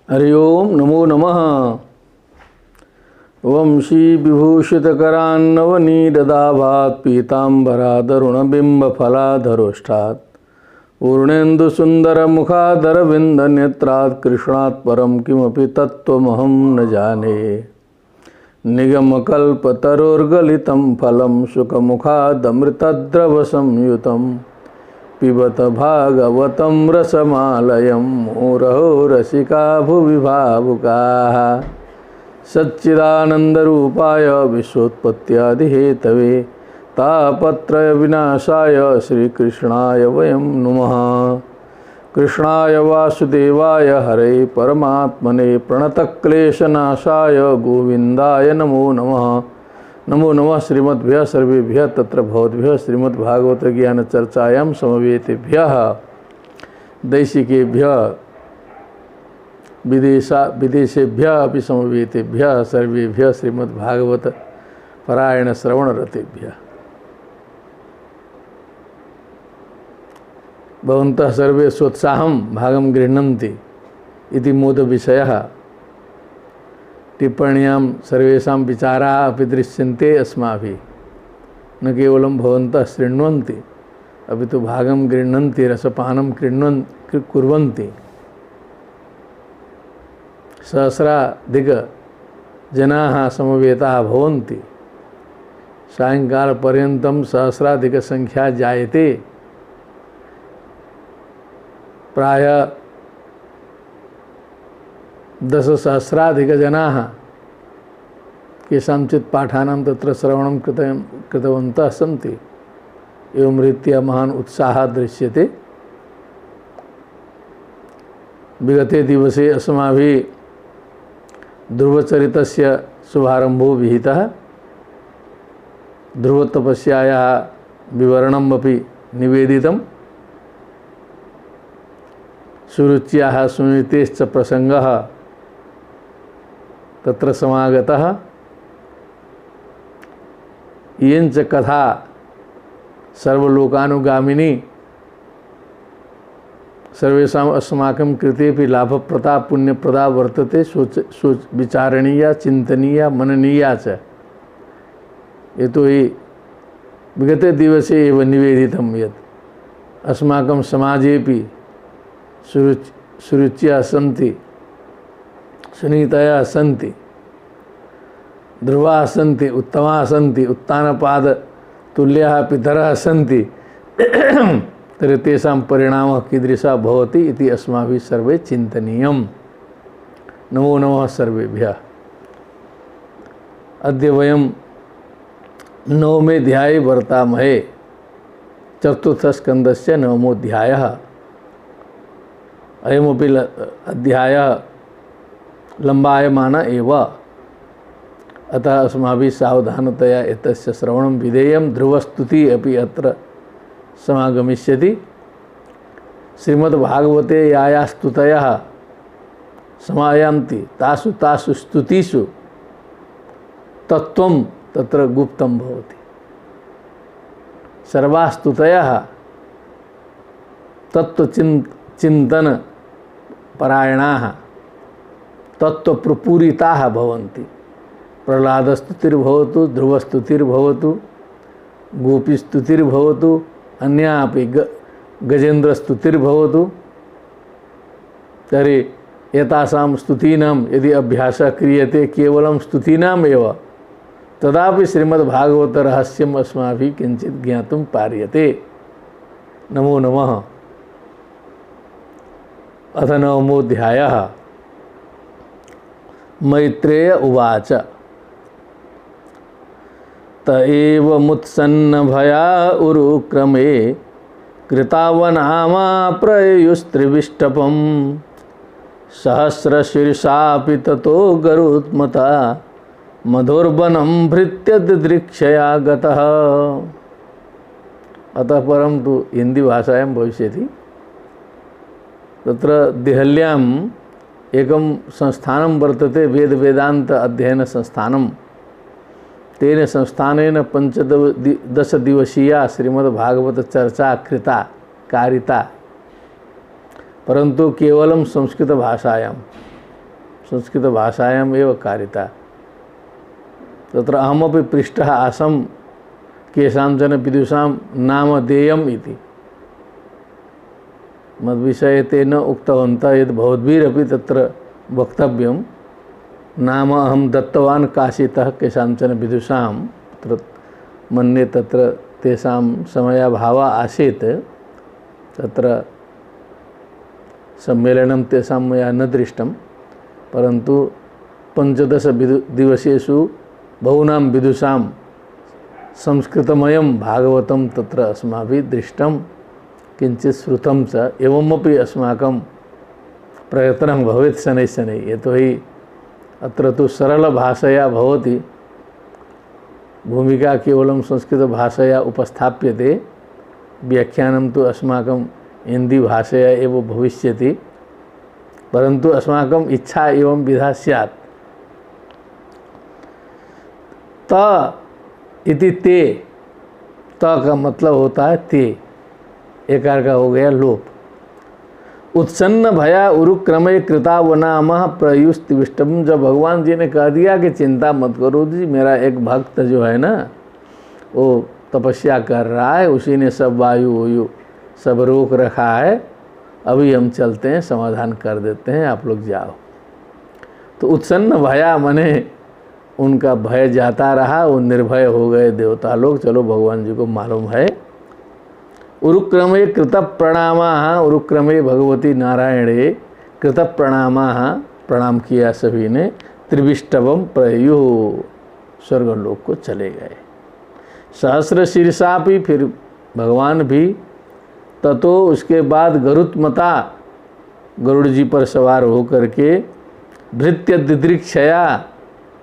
हरि ओम नमो नमः। वंशी विभूषितकरान्नवनीडदाभात् पीताम्बरादरुणबिम्बफलाधरोष्ठात् पूर्णेन्दुसुन्दरमुखादरविन्दनेत्रात् कृष्णात् परं किमपि तत्त्वमहं न जाने। निगमकल्पतरोर्गलितं फलं शुकमुखादमृतद्रवसंयुतं पिबत भागवतं रसमालयं मुहुरहो रसिका भुवि भावुकाः। सच्चिदानन्दरूपाय विश्वोत्पत्त्यादिहेतवे तापत्रयविनाशाय श्रीकृष्णाय वयं नुमः। कृष्णाय वासुदेवाय हरे परमात्मने प्रणतक्लेशनाशाय गोविन्दाय नमो नमः। नमो नमः श्रीमद्भ्यः सर्वेभ्यः तत्र भवद्भ्यः श्रीमद्भागवत ज्ञान चर्चायां समवेतेभ्यः दैशिकेभ्यः विदेशेभ्यः अपि समवेतेभ्यः सर्वेभ्यः श्रीमद्भागवत पारायण श्रवणरतेभ्यः। भवन्तः सर्वे सोत्साहं भागं गृह्णन्ति इति मोदविषयः। टिप्पण्यां सर्वेषां विचाराः अपि दृश्यन्ते अस्माभिः। न केवलं भवन्तः शृण्वन्ति अपि तु भागं गृह्णन्ति, रसपानं कुर्वन्ति। सहस्राधिकजनाः समवेताः भवन्ति। सायङ्कालपर्यन्तं सहस्राधिकसंख्या जायते। प्रायः 10,000,000 केषाञ्चित् पाठानां तत्र श्रवणं कृतवन्तः सन्ति। एवं रीत्या महान् उत्साहः दृश्यते। विगते दिवसे अस्माभिः ध्रुवचरितस्य शुभारम्भो विहितः। ध्रुवतपस्यायाः विवरणम् अपि निवेदितम्। सुरुच्याः सुनीतेश्च प्रसङ्गः तत्र समागतः। इयञ्च कथा सर्वलोकानुगामिनी सर्वेषाम् अस्माकं कृतेपि लाभप्रदा पुण्यप्रदा वर्तते। सोच विचारणीया, चिन्तनीया, मननीया च। यतोहि विगते दिवसे एव निवेदितं यत् अस्माकं समाजेपि सुरुच्यः सन्ति, सुनीतयः सन्ति, ध्रुवाः सन्ति, उत्तमाः सन्ति, उत्तानपादतुल्याः पितरः सन्ति। तर्हि तेषां परिणामः कीदृशः भवति इति अस्माभिः सर्वे चिन्तनीयम्। नमो नमः सर्वेभ्यः। अद्य वयं नवमे अध्याये वर्तामहे। चतुर्थस्कन्धस्य नवमोऽध्यायः। अयमपि अध्यायः लम्बायमानः एव। अतः अस्माभिः सावधानतया एतस्य श्रवणं विधेयं। ध्रुवस्तुतिः अपि अत्र समागमिष्यति। श्रीमद्भागवते या स्तुतयः समायान्ति तासु स्तुतिषु तत्त्वं तत्र गुप्तं भवति। सर्वाः स्तुतयः तत्त्वचिन्तनपरायणाः तत्त्वप्रपूरिताः भवन्ति। प्रह्लादस्तुतिर्भवतु, ध्रुवस्तुतिर्भवतु, गोपीस्तुतिर्भवतु, अन्या अपि गजेन्द्रस्तुतिर्भवतु। तर्हि एतासां स्तुतीनां यदि अभ्यासः क्रियते केवलं स्तुतीनाम् एव, तदापि श्रीमद्भागवतरहस्यम् अस्माभिः किञ्चित् ज्ञातुं पार्यते। नमो नमः। अथ नवमोऽध्यायः। मैत्रेय उवाच त एवमुत्सन्नभया उरुक्रमे कृतावनामा प्रयुस्त्रिविष्टपं सहस्रशीर्षापि ततो गरुत्मता मधुर्वनं भृत्य दिदृक्षया गतः। अतः परं तु हिन्दीभाषायां भविष्यति। तत्र देहल्याम् एकं संस्थानं वर्तते, वेदान्त अध्ययन संस्थानं। तेन संस्थानेन 15 दिवसीया श्रीमद्भागवत चर्चा कृता कारिता, परंतु केवलं संस्कृत भाषायां। संस्कृतभाषायाम् एव कारिता। तत्र अहमपि पृष्टः आसं केषाञ्चन विदुषां नामधेयम् इति। मद्विषये ते न उक्तवन्तः यद् भवद्भिरपि तत्र वक्तव्यं। नाम अहं दत्तवान् काशीतः केषाञ्चन विदुषां, तत्र मन्ये तत्र तेषां समयाभावः आसीत्, तत्र सम्मेलनं तेषां मया न दृष्टं, परन्तु 15 दिवसेषु बहूनां विदुषां संस्कृतमयं भागवतं तत्र अस्माभिः दृष्टं, किञ्चित् श्रुतं च। एवमपि अस्माकं प्रयत्नं भवेत् शनैः शनैः, यतोहि अत्र तु सरलभाषया भवति, भूमिका केवलं संस्कृतभाषया उपस्थाप्यते, व्याख्यानं तु अस्माकं हिन्दीभाषया एव भविष्यति, परन्तु अस्माकम् इच्छा एवं विधा स्यात्। त इति ते, त का मतलब होता है ते, एकार का हो गया लोप। उत्सन्न भया उरुक्रमे कृता वनामः प्रयुस्तिविष्टम। जब भगवान जी ने कह दिया कि चिंता मत करो जी, मेरा एक भक्त जो है ना वो तपस्या कर रहा है, उसी ने सब वायु सब रोक रखा है, अभी हम चलते हैं, समाधान कर देते हैं, आप लोग जाओ। तो उत्सन्न भया मने उनका भय जाता रहा, वो निर्भय हो गए देवता लोग। चलो भगवान जी को मालूम है। उरुक्रमे कृत प्रणामाः, उरुक्रमे भगवती नारायणे कृत प्रणामाः, प्रणाम किया सभी ने। त्रिविष्टवम प्रयु, स्वर्गलोक को चले गए। सहस्र शीर्षा भी, फिर भगवान भी। ततो उसके बाद गरुत्मता, गरुड़ जी पर सवार होकर के भृत्य दिदृक्षया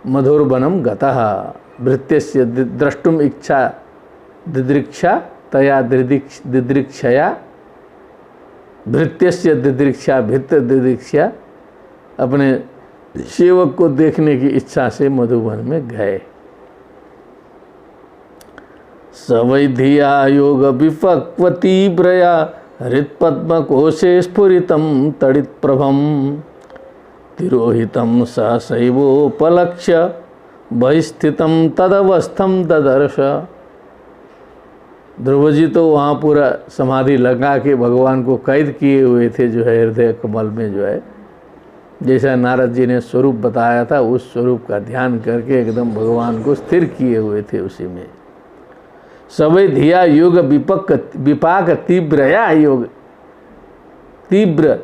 मधुर वनम गतः। भृत्यस्य द्रष्टुम इच्छा दिदृक्षा तया दिदृक्षया, भृत्यस्य दिदृक्षा भृत्य दिदृक्षा, अपने सेवक को देखने की इच्छा से मधुवन में गए। सवै धिया योग विपक्वती ब्रया हृत्पद्म कोशे स्फुरितं तडित प्रभम तिरोहितं सहसैवोपलक्ष्य बहिस्थितं तदवस्थं ददर्श। ध्रुव जी तो वहाँ पूरा समाधि लगा के भगवान को कैद किए हुए थे, जो है हृदय कमल में, जो है जैसा नारद जी ने स्वरूप बताया था, उस स्वरूप का ध्यान करके एकदम भगवान को स्थिर किए हुए थे उसी में। सवै धिया योग विपाक तीव्रया, योग तीव्र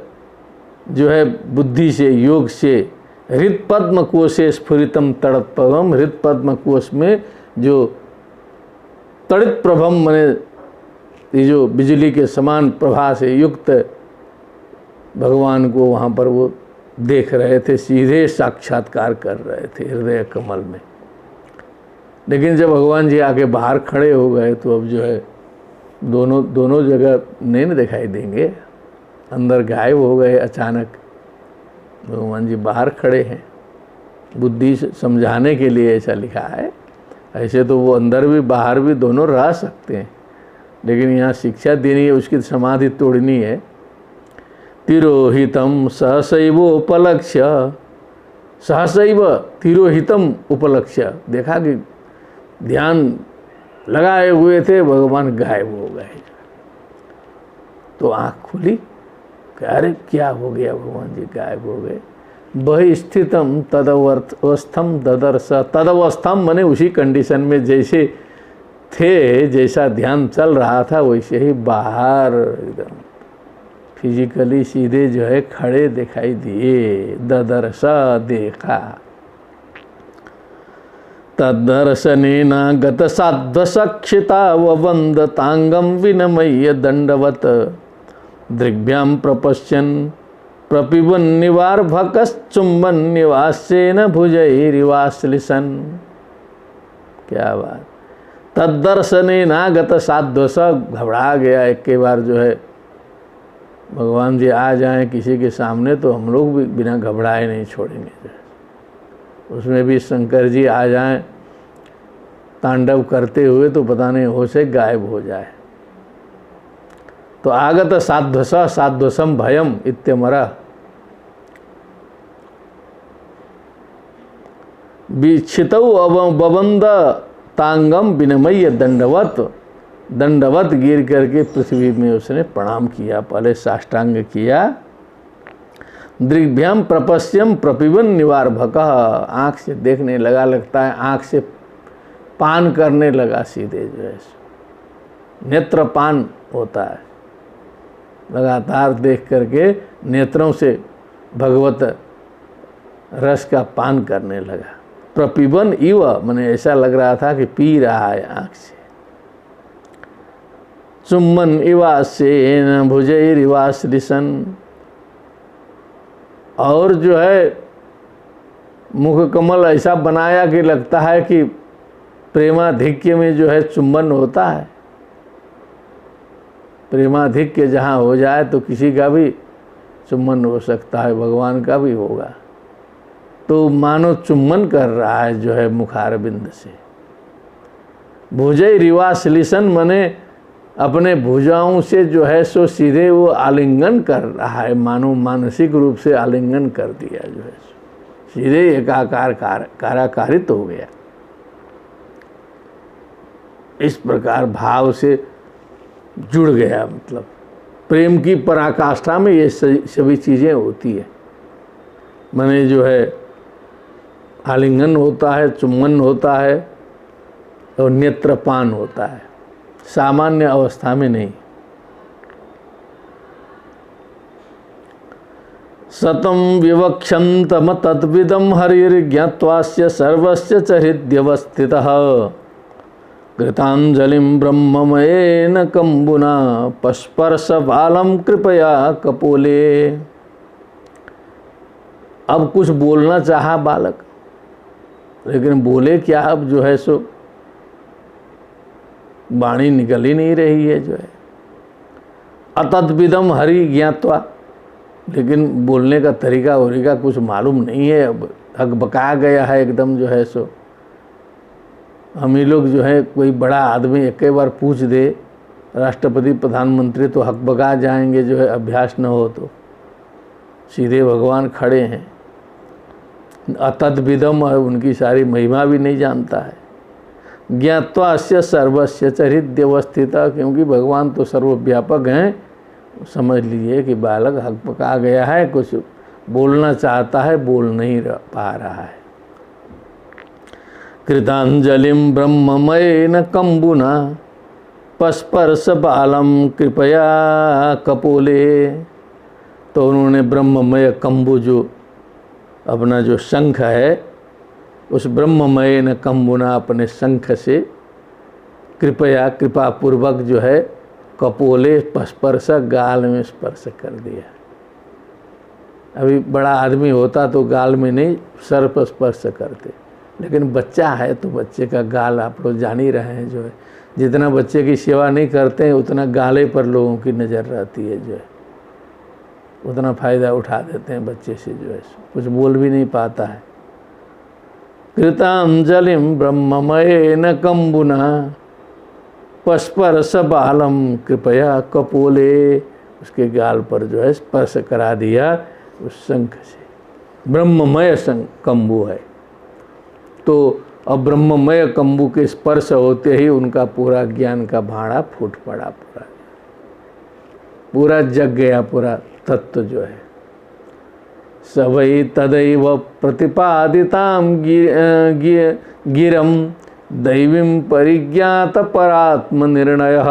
जो है बुद्धि से, योग से। हृत पद्म कोशे स्फुरितम तड़त पद्म, हृत पद्म कोश में जो तड़ित प्रभम मने ये जो बिजली के समान प्रभा से युक्त भगवान को वहाँ पर वो देख रहे थे, सीधे साक्षात्कार कर रहे थे हृदय कमल में। लेकिन जब भगवान जी आके बाहर खड़े हो गए तो अब जो है दोनों जगह नहीं न दिखाई देंगे, अंदर गायब हो गए अचानक। भगवान जी बाहर खड़े हैं, बुद्धि से समझाने के लिए ऐसा लिखा है। ऐसे तो वो अंदर भी बाहर भी दोनों रह सकते हैं, लेकिन यहाँ शिक्षा देनी है, उसकी समाधि तोड़नी है। तिरोहितम सहसैवोपलक्ष्य, सहसैव तिरोहितम उपलक्ष्य, देखा कि ध्यान लगाए हुए थे, भगवान गायब हो गए। तो आँख खुली, अरे क्या हो गया, भगवान जी गायब हो गए। बहिस्थितम तदवस्थम ददर्श, तदवस्थम मने उसी कंडीशन में जैसे थे, जैसा ध्यान चल रहा था वैसे ही बाहर एकदम फिजिकली सीधे जो है खड़े दिखाई दिए। ददर्श देखा। तदर्शनेन गत साध्वसक्षिता ववंद तांगम विनमय्य दंडवत दृग्भ्याम प्रपश्यन् प्रपिबन निवार्भकश्चुंबन निवासेन भुजैरिवाश्लिशन। क्या बात। तदर्शनेनागत साध्वस, घबरा गया एक के बार जो है भगवान जी आ जाएं किसी के सामने तो हम लोग भी बिना घबराए नहीं छोड़ेंगे। उसमें भी शंकर जी आ जाएं तांडव करते हुए तो पता नहीं होश से गायब हो जाए। तो आगत साध्वस साध्वसम भयम इत्यमरा, विक्षितौ बबंद तांगम विनमय दंडवत गिर करके पृथ्वी में उसने प्रणाम किया, पहले साष्टांग किया। दृग्भ्यम प्रपश्यम प्रपिबन निवारभक, आँख से देखने लगा, लगता है आँख से पान करने लगा सीधे, जो है नेत्रपान होता है, लगातार देख करके नेत्रों से भगवत रस का पान करने लगा। प्रपिबन इव माने ऐसा लग रहा था कि पी रहा है आँख से। चुम्बन इवासेन भुजैरिवाश्लिशन, और जो है मुख कमल ऐसा बनाया कि लगता है कि प्रेमाधिक्य में जो है चुंबन होता है। प्रेमाधिक्य जहाँ हो जाए तो किसी का भी चुम्बन हो सकता है, भगवान का भी होगा। तो मानो चुम्बन कर रहा है जो है मुखारबिंद से। भुजैरिवाश्लिशन मने अपने भुजाओं से जो है सो सीधे वो आलिंगन कर रहा है, मानो मानसिक रूप से आलिंगन कर दिया, जो है सीधे एकाकार काराकारित हो गया। इस प्रकार भाव से जुड़ गया, मतलब प्रेम की पराकाष्ठा में ये सभी चीज़ें होती है। माने जो है आलिंगन होता है, चुम्बन होता है और नेत्रपान होता है, सामान्य अवस्था में नहीं। सतम विवक्षन्तम तद्विदम हरिर्ज्ञात्वास्य सर्वस्य च हृद्यवस्थितः कृतांजलिं ब्रह्ममयेन कंबुना पस्पर्श बालम कृपया कपोले। अब कुछ बोलना चाहा बालक, लेकिन बोले क्या, अब जो है सो वाणी निकल ही नहीं रही है, जो है अतद्विदम हरि ज्ञात्वा, लेकिन बोलने का तरीका वरीका कुछ मालूम नहीं है। अब हकबका गया है एकदम, जो है सो हम ही लोग जो है कोई बड़ा आदमी एक बार पूछ दे, राष्ट्रपति प्रधानमंत्री, तो हकबका जाएंगे, जो है अभ्यास न हो तो। सीधे भगवान खड़े हैं, अतद्विदम, और उनकी सारी महिमा भी नहीं जानता है। ज्ञात्वास्य सर्वस्य च हृद्यवस्थिता, क्योंकि भगवान तो सर्वव्यापक हैं। समझ लीजिए कि बालक हकबका गया है, कुछ बोलना चाहता है, बोल नहीं पा रहा है। कृतांजलिं ब्रह्ममयेन कंबुना पस्पर्श बालम कृपया कपोले। तो उन्होंने ब्रह्ममय कंबु, जो अपना जो शंख है, उस ब्रह्ममयेन कंबुना अपने शंख से कृपया कृपापूर्वक जो है कपोले स्पर्श, गाल में स्पर्श कर दिया। अभी बड़ा आदमी होता तो गाल में नहीं सर पर स्पर्श करते, लेकिन बच्चा है तो बच्चे का गाल आप लोग जान ही रहे हैं। जो है जितना बच्चे की सेवा नहीं करते हैं उतना गाले पर लोगों की नज़र रहती है, जो है उतना फ़ायदा उठा देते हैं बच्चे से, जो है कुछ बोल भी नहीं पाता है। कृतांजलिं ब्रह्ममयेन कंबुना पस्पर्श बालम कृपया कपोले, उसके गाल पर जो है स्पर्श करा दिया उस शंख से। ब्रह्ममय कंबु है, तो अब ब्रह्ममय कंबु के स्पर्श होते ही उनका पूरा ज्ञान का भाड़ा फूट पड़ा, पूरा जग गया, पूरा तत्व जो है। सवै तदैव प्रतिपादितां गिरं दैवीं परिज्ञात परात्म निर्णयः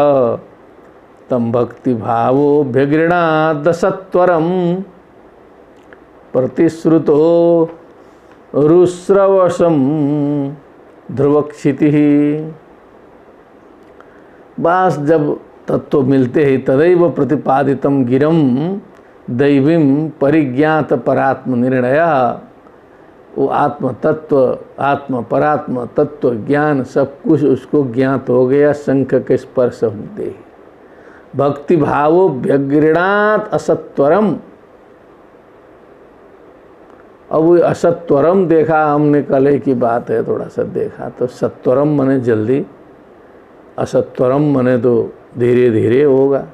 तं भक्तिभावोऽभ्यगृह्णाद सत्वरं प्रतिश्रुतो रुस्रवशं ध्रुवक्षितिः। बस जब तत्व मिलते ही तदैव प्रतिपादितम गिरम दैवीं परिज्ञात परात्म निर्णय, वो आत्म तत्व, आत्म परात्म तत्व ज्ञान सब कुछ उसको ज्ञात हो गया शंख के स्पर्श होते ही। भक्ति भावो व्यगृणात असत्वरम, अब वो असत्वरम देखा हमने, कल की बात है, थोड़ा सा देखा तो सत्वरम मने जल्दी, असत्वरम मने तो धीरे धीरे होगा।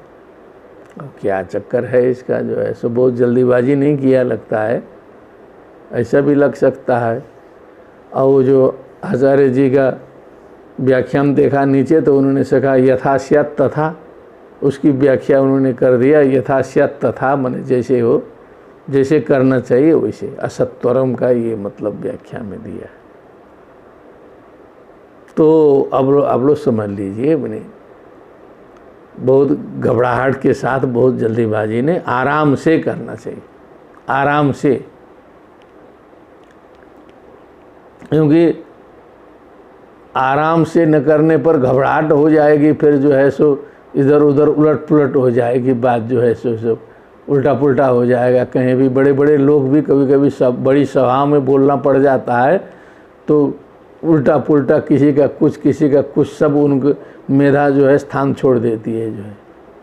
अब क्या चक्कर है इसका, जो है सो बहुत जल्दीबाजी नहीं किया लगता है, ऐसा भी लग सकता है। और वो जो आचार्य जी का व्याख्यान देखा नीचे तो उन्होंने कहा यथास्यात् तथा, उसकी व्याख्या उन्होंने कर दिया यथास्यात् तथा, माने जैसे हो, जैसे करना चाहिए वैसे। असत्वरम का ये मतलब व्याख्या में दिया। तो अब लोग समझ लीजिए, मैंने बहुत घबराहट के साथ, बहुत जल्दीबाजी ने, आराम से करना चाहिए, आराम से, क्योंकि आराम से न करने पर घबराहट हो जाएगी, फिर जो है सो इधर उधर उलट पुलट हो जाएगी, बात जो है सो उल्टा पुल्टा हो जाएगा। कहीं भी बड़े बड़े लोग भी कभी कभी सब बड़ी सभा में बोलना पड़ जाता है तो उल्टा पुल्टा, किसी का कुछ किसी का कुछ, सब उनकी मेधा जो है स्थान छोड़ देती है जो है।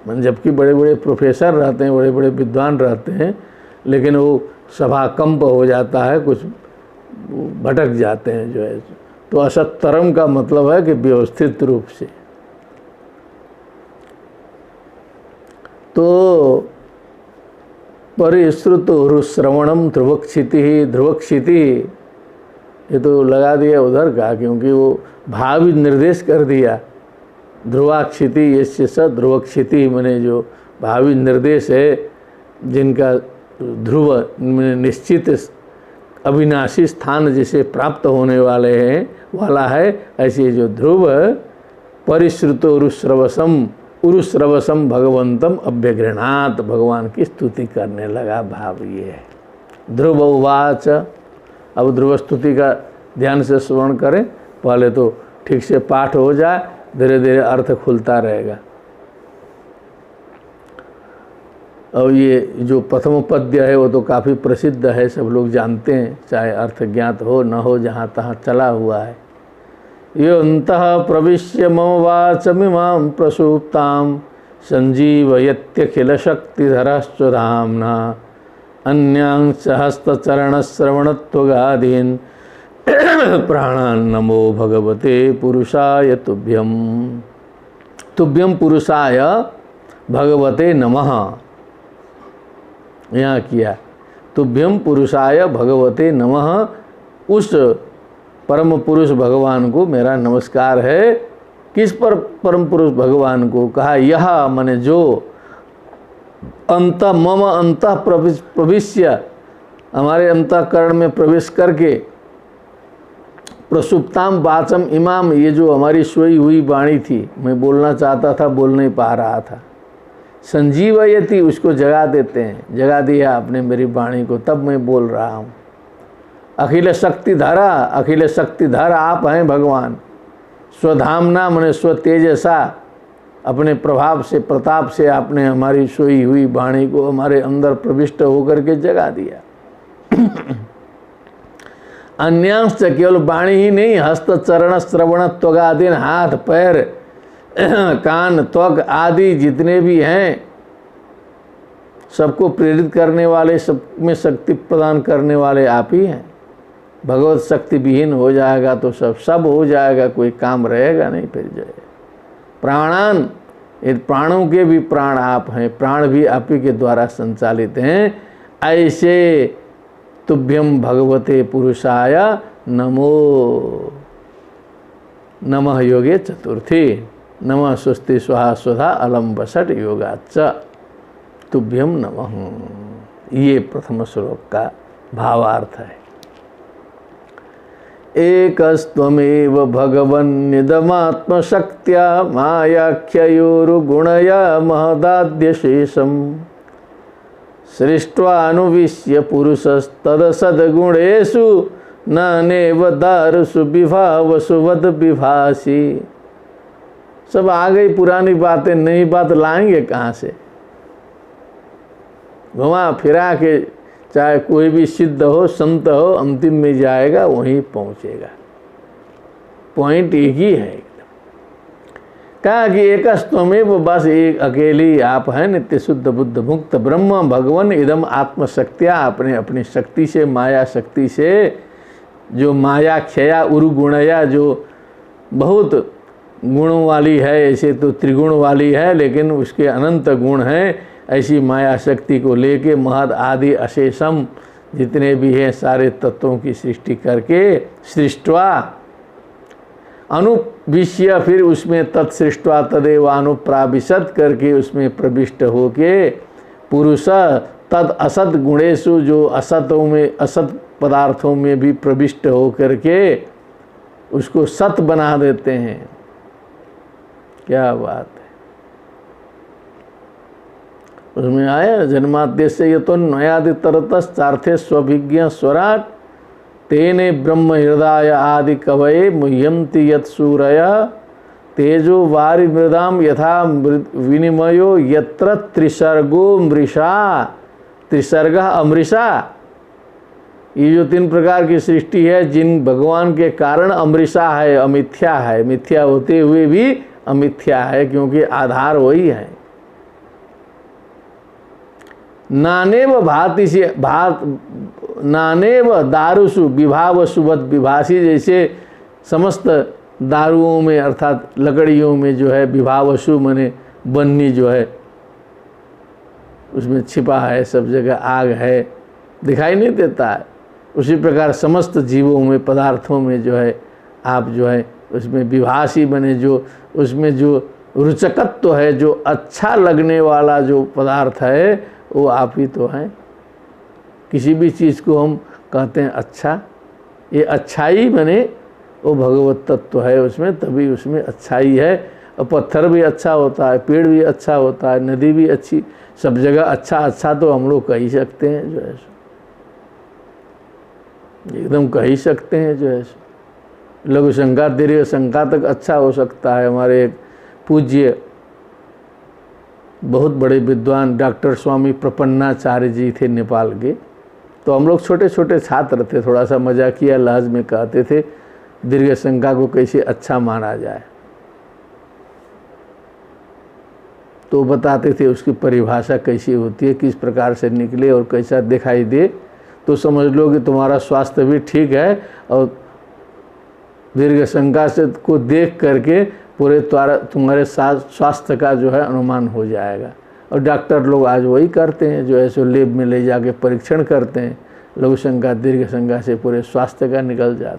मन जबकि बड़े बड़े प्रोफेसर रहते हैं, बड़े बड़े विद्वान रहते हैं, लेकिन वो सभा कंप हो जाता है, कुछ भटक जाते हैं जो है। तो असत्तरम का मतलब है कि व्यवस्थित रूप से। तो परिश्रुत श्रवणम ध्रुवक्षिति, ध्रुवक्षिति ये तो लगा दिया उधर का, क्योंकि वो भाव निर्देश कर दिया। ध्रुवाक्षिति यस्य स ध्रुवक्षिति, माने जो भावी निर्देश है, जिनका ध्रुव निश्चित अविनाशी स्थान जिसे प्राप्त होने वाले हैं वाला है, ऐसे जो ध्रुव परिश्रुत उरुश्रवसम भगवंतम अभ्यगृणात, भगवान की स्तुति करने लगा। भाव ये है। ध्रुव उवाच, अब ध्रुव स्तुति का ध्यान से श्रवण करें, पहले तो ठीक से पाठ हो जाए, धीरे धीरे अर्थ खुलता रहेगा। और ये जो प्रथम पद्य है वो तो काफ़ी प्रसिद्ध है, सब लोग जानते हैं, चाहे अर्थ ज्ञात हो न हो, जहाँ तहाँ चला हुआ है। यो अंतः प्रविश्य मम वाचमिमां प्रसूप्तां संजीवयत्यखिल शक्तिधरश्चधाम्ना अन्यांश हस्तचरणश्रवणत्वगादीन् प्राणान् नमो भगवते पुरुषाय तुभ्यं। तुभ्यं पुरुषाय भगवते नमः, यहाँ किया। तुभ्यं पुरुषाय भगवते नमः, उस परम पुरुष भगवान को मेरा नमस्कार है। किस पर परम पुरुष भगवान को? कहा यह माने जो अंत मम अंत प्रविश्य, हमारे अंतःकरण में प्रवेश करके, प्रसुप्ताम वाचम इमाम, ये जो हमारी सोई हुई वाणी थी, मैं बोलना चाहता था बोल नहीं पा रहा था, संजीवयति, उसको जगा देते हैं, जगा दिया आपने मेरी वाणी को, तब मैं बोल रहा हूँ। अखिल शक्तिधारा, अखिल शक्तिधर आप हैं भगवान। स्वधामना माने स्व तेजसा, अपने प्रभाव से प्रताप से आपने हमारी सोई हुई वाणी को हमारे अंदर प्रविष्ट होकर के जगा दिया। अन्यांश केवल वाणी ही नहीं, हस्त चरण श्रवण त्वगादीन, हाथ पैर कान त्वक आदि जितने भी हैं, सबको प्रेरित करने वाले, सब में शक्ति प्रदान करने वाले आप ही हैं। भगवत शक्ति विहीन हो जाएगा तो सब हो जाएगा, कोई काम रहेगा नहीं फिर जो है। प्राणान, ये प्राणों के भी प्राण आप हैं, प्राण भी आप ही के द्वारा संचालित हैं। ऐसे तुभ्यम भगवते पुरुषाय नमो। नमः योगे चतुर्थी, नमः स्वस्ति स्वाहा स्वधा अलम वसट योगाच्च, तुभ्यम नमः। ये प्रथम श्लोक का भावार्थ है। एकस्त्वमेव भगवन्निदमात्मशक्त्या मायाख्ययोरुगुणया महदाद्यशेषम् सृष्ट्वानुविश्य पुरुषस्तदसद्गुणेषु नानेव दारुषु विभावसु वद विभासी। सब आ गई पुरानी बातें, नई बात लाएंगे कहाँ से? घुमा फिरा के चाहे कोई भी सिद्ध हो, संत हो, अंतिम में जाएगा वहीं पहुंचेगा। पॉइंट एक ही है। कहा कि एकस्त्वमेव, बस एक अकेली आप हैं, नित्य शुद्ध बुद्ध मुक्त ब्रह्म भगवन इदम आत्मशक्तिया, आपने अपनी शक्ति से, माया शक्ति से, जो माया क्षया उरुगुणया, जो बहुत गुणों वाली है, ऐसे तो त्रिगुण वाली है लेकिन उसके अनंत गुण हैं, ऐसी माया शक्ति को लेके महद आदि अशेषम, जितने भी हैं सारे तत्वों की सृष्टि करके सृष्टवा अनुविश्य, फिर उसमें तत्सृष्टवा तदेव अनुप्राविशत करके उसमें प्रविष्ट होके पुरुष तद असत गुणेशु, जो असतों में असत पदार्थों में भी प्रविष्ट हो करके उसको सत बना देते हैं। क्या बात है। उसमें आया जन्माद्यस्य यतो नयादितरतश्चार्थे स्वभिज्ञ स्वराट तेने ब्रह्म हृदय आदि कवये मुह्यन्ति यत् सूरय तेजो वारि मृदाम यथा विनिमयो यत्र त्रिसर्गो मृषा, त्रिसर्ग अमृषा। ये जो 3 प्रकार की सृष्टि है, जिन भगवान के कारण अमृषा है, अमिथ्या है, मिथ्या होते हुए भी अमिथ्या है, क्योंकि आधार वही है। नानेव भाति से भात नानेव दारुषु विभावसुवत विभासी, जैसे समस्त दारुओं में अर्थात लकड़ियों में जो है विभावसु माने बन्नी जो है उसमें छिपा है, सब जगह आग है, दिखाई नहीं देता है। उसी प्रकार समस्त जीवों में पदार्थों में जो है आप जो है उसमें विभासी बने, जो उसमें जो रुचकत्व है, जो अच्छा लगने वाला जो पदार्थ है वो आप ही तो हैं। किसी भी चीज़ को हम कहते हैं अच्छा, ये अच्छाई बने वो भगवत तत्व है उसमें, तभी उसमें अच्छाई है। और पत्थर भी अच्छा होता है, पेड़ भी अच्छा होता है, नदी भी अच्छी, सब जगह अच्छा अच्छा तो हम लोग कह ही सकते हैं जो है, एकदम कह ही सकते हैं जो है। लघु शंका दीर्घ शंका तक अच्छा हो सकता है। हमारे एक पूज्य बहुत बड़े विद्वान डॉक्टर स्वामी प्रपन्नाचार्य जी थे नेपाल के, तो हम लोग छोटे छोटे छात्र थे, थोड़ा सा मजाकिया लहज में कहते थे दीर्घ शंका को कैसे अच्छा माना जाए। तो बताते थे उसकी परिभाषा कैसी होती है, किस प्रकार से निकले और कैसा दिखाई दे, तो समझ लो कि तुम्हारा स्वास्थ्य भी ठीक है और दीर्घ शंका से को देख करके पूरे तुम्हारे स्वास्थ्य का जो है अनुमान हो जाएगा। और डॉक्टर लोग आज वही करते हैं, जो ऐसे लेब में ले जाके परीक्षण करते हैं, लघु शंका दीर्घ शंका से पूरे स्वास्थ्य का निकल जाता।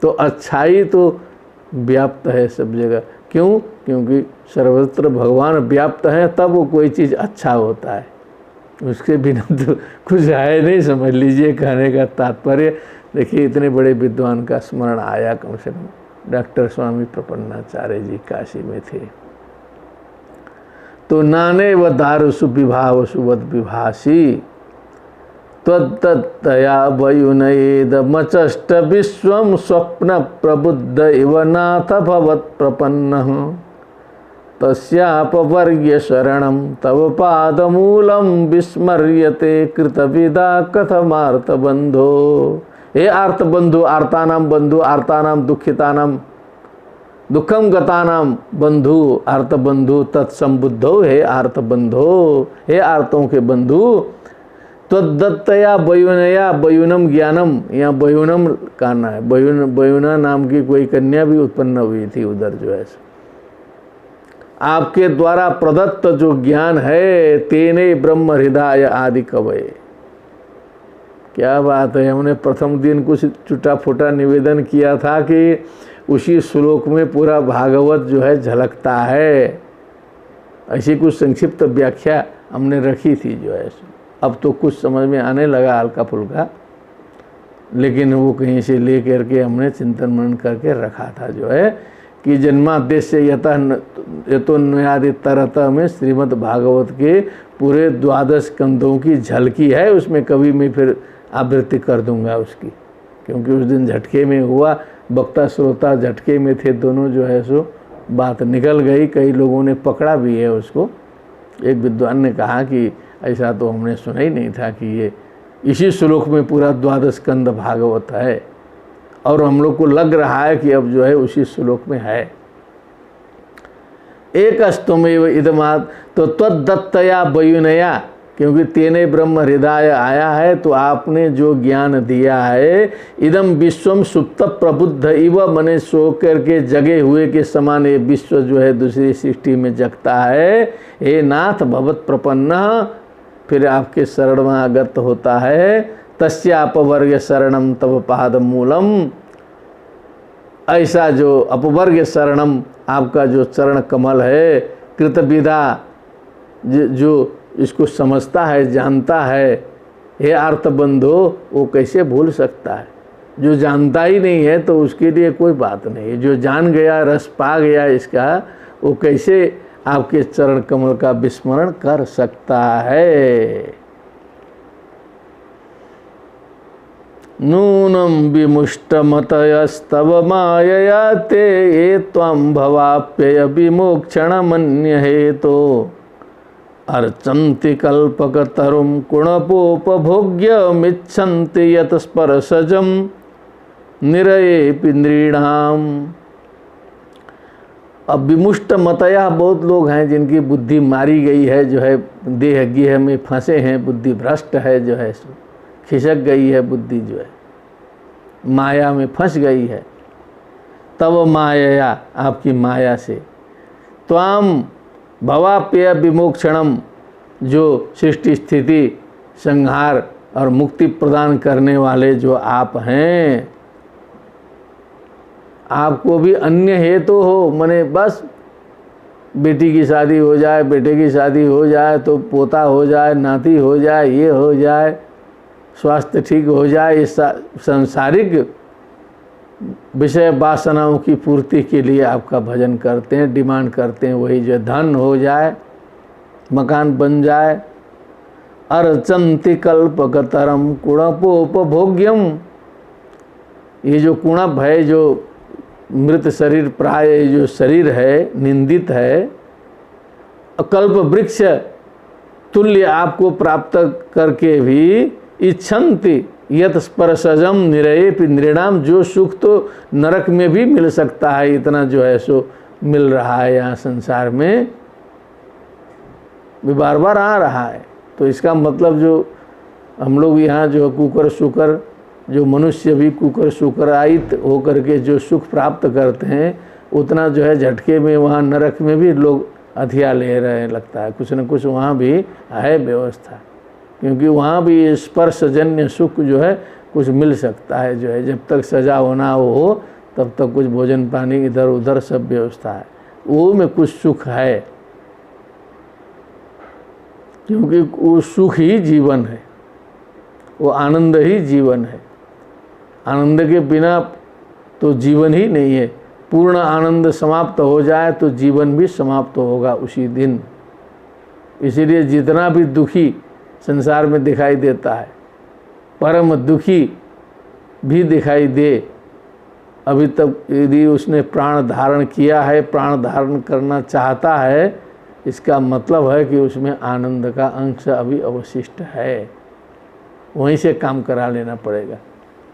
तो अच्छाई तो व्याप्त है सब जगह। क्यों? क्योंकि सर्वत्र भगवान व्याप्त है, तब वो कोई चीज़ अच्छा होता है, उसके बिना तो कुछ है नहीं। समझ लीजिए कहने का तात्पर्य। देखिए इतने बड़े विद्वान का स्मरण आया, कम से कम डॉक्टर स्वामी प्रपन्नाचार्य जी काशी में थे। तो नाने व दारुषु विभाव सुवद विभासी त्वत्तया वयुनयेद मचष्ट विश्वम स्वप्न प्रबुद्ध इव नाथ भवत् प्रपन्नः तस्यापवर्ग्य शरणं तव पादमूलं विस्मर्यते कृतविदा कथमार्तबन्धो। हे आर्तबंधु, आर्तानाम बंधु, आर्तानाम दुखितानाम दुखम गतानाम बंधु, आर्तबंधु तत्संबुद्धो, हे आर्तबंधो, हे आर्तों के बंधु। त्वदत्तया बयुनया, बयुनम ज्ञानम, यहाँ बयुनम कहना है। बयुना नाम की कोई कन्या भी उत्पन्न हुई थी उधर जो है। आपके द्वारा प्रदत्त जो ज्ञान है, तेने ब्रह्म हृदय आदि कवये। क्या बात है। हमने प्रथम दिन कुछ टूटा फूटा निवेदन किया था कि उसी श्लोक में पूरा भागवत जो है झलकता है, ऐसी कुछ संक्षिप्त व्याख्या हमने रखी थी जो है। अब तो कुछ समझ में आने लगा हल्का फुल्का, लेकिन वो कहीं से ले करके हमने चिंतन मनन करके रखा था जो है कि जन्माद्यस्य यतोन्वयादि तरतः में श्रीमद् भागवत के पूरे 12 स्कंदों की झलकी है। उसमें कभी मैं फिर आवृत्ति कर दूंगा उसकी, क्योंकि उस दिन झटके में हुआ, वक्ता श्रोता झटके में थे दोनों जो है, सो बात निकल गई। कई लोगों ने पकड़ा भी है उसको। एक विद्वान ने कहा कि ऐसा तो हमने सुना ही नहीं था कि ये इसी श्लोक में पूरा 12 स्कंद भागवत है, और हम लोग को लग रहा है कि अब जो है उसी श्लोक में है। एक अस्तमेव इदमात्, तो त्वदत्तया वयुनया, क्योंकि तेने ब्रह्म हृदय आया है, तो आपने जो ज्ञान दिया है, इदम विश्वम सुप्त प्रबुद्ध इव, मने सो करके जगे हुए के समान ये विश्व जो है दूसरी सृष्टि में जगता है। हे नाथ भवत प्रपन्न, फिर आपके शरण में आगत होता है। तस्यापवर्ग शरणम तव पाद मूलम, ऐसा जो अपवर्ग शरणम आपका जो चरण कमल है, कृतविदा जो इसको समझता है जानता है, हे आर्तबंधो वो कैसे भूल सकता है। जो जानता ही नहीं है तो उसके लिए कोई बात नहीं, जो जान गया रस पा गया इसका, वो कैसे आपके चरण कमल का विस्मरण कर सकता है। नूनम विमुष्टमतयस्तव मायया ते ये त्वं भवाप्यय विमोक्षण मन्य हेतो अर्चन्ति कल्पकतरुं कुणपोपभोग्यमिच्छन्ति यत् स्पर्शजं निरयेऽपि नृणाम्। अब विमुष्ट मतया बहुत लोग हैं जिनकी बुद्धि मारी गई है, जो है देह गेह में फंसे हैं, बुद्धि भ्रष्ट है, जो है खिसक गई है बुद्धि, जो है माया में फंस गई है। तब माया आपकी माया से, त्वाम भवाप्य विमोक्षणम जो सृष्टि स्थिति संहार और मुक्ति प्रदान करने वाले जो आप हैं, आपको भी अन्य हेतु हो, मने बस बेटी की शादी हो जाए, बेटे की शादी हो जाए तो पोता हो जाए, नाती हो जाए, ये हो जाए, स्वास्थ्य ठीक हो जाए, इस सांसारिक विषय वासनाओं की पूर्ति के लिए आपका भजन करते हैं, डिमांड करते हैं। वही जो धन हो जाए, मकान बन जाए, अर्चन्ति कल्पकतरम कुणपोपभोग्यम, ये जो कुणप है, जो मृत शरीर प्राय जो शरीर है, निंदित है, कल्प वृक्ष तुल्य आपको प्राप्त करके भी इच्छन्ति यत स्पर्शजम निरयेऽपि नृणाम, जो सुख तो नरक में भी मिल सकता है, इतना जो है सो मिल रहा है यहाँ संसार में, भी बार बार आ रहा है। तो इसका मतलब जो हम लोग यहाँ जो कुकर शुकर, जो मनुष्य भी कुकर शुकरायित होकर के जो सुख प्राप्त करते हैं, उतना जो है झटके में वहाँ नरक में भी लोग हथिया ले रहे लगता है, कुछ न कुछ वहाँ भी है व्यवस्था, क्योंकि वहाँ भी स्पर्शजन्य सुख जो है कुछ मिल सकता है, जो है जब तक सजा होना हो तब तक कुछ भोजन पानी इधर उधर सब व्यवस्था है, वो में कुछ सुख है, क्योंकि वो सुख ही जीवन है, वो आनंद ही जीवन है। आनंद के बिना तो जीवन ही नहीं है। पूर्ण आनंद समाप्त हो जाए तो जीवन भी समाप्त होगा उसी दिन। इसीलिए जितना भी दुखी संसार में दिखाई देता है, परम दुखी भी दिखाई दे, अभी तक यदि उसने प्राण धारण किया है, प्राण धारण करना चाहता है, इसका मतलब है कि उसमें आनंद का अंश अभी अवशिष्ट है। वहीं से काम करा लेना पड़ेगा,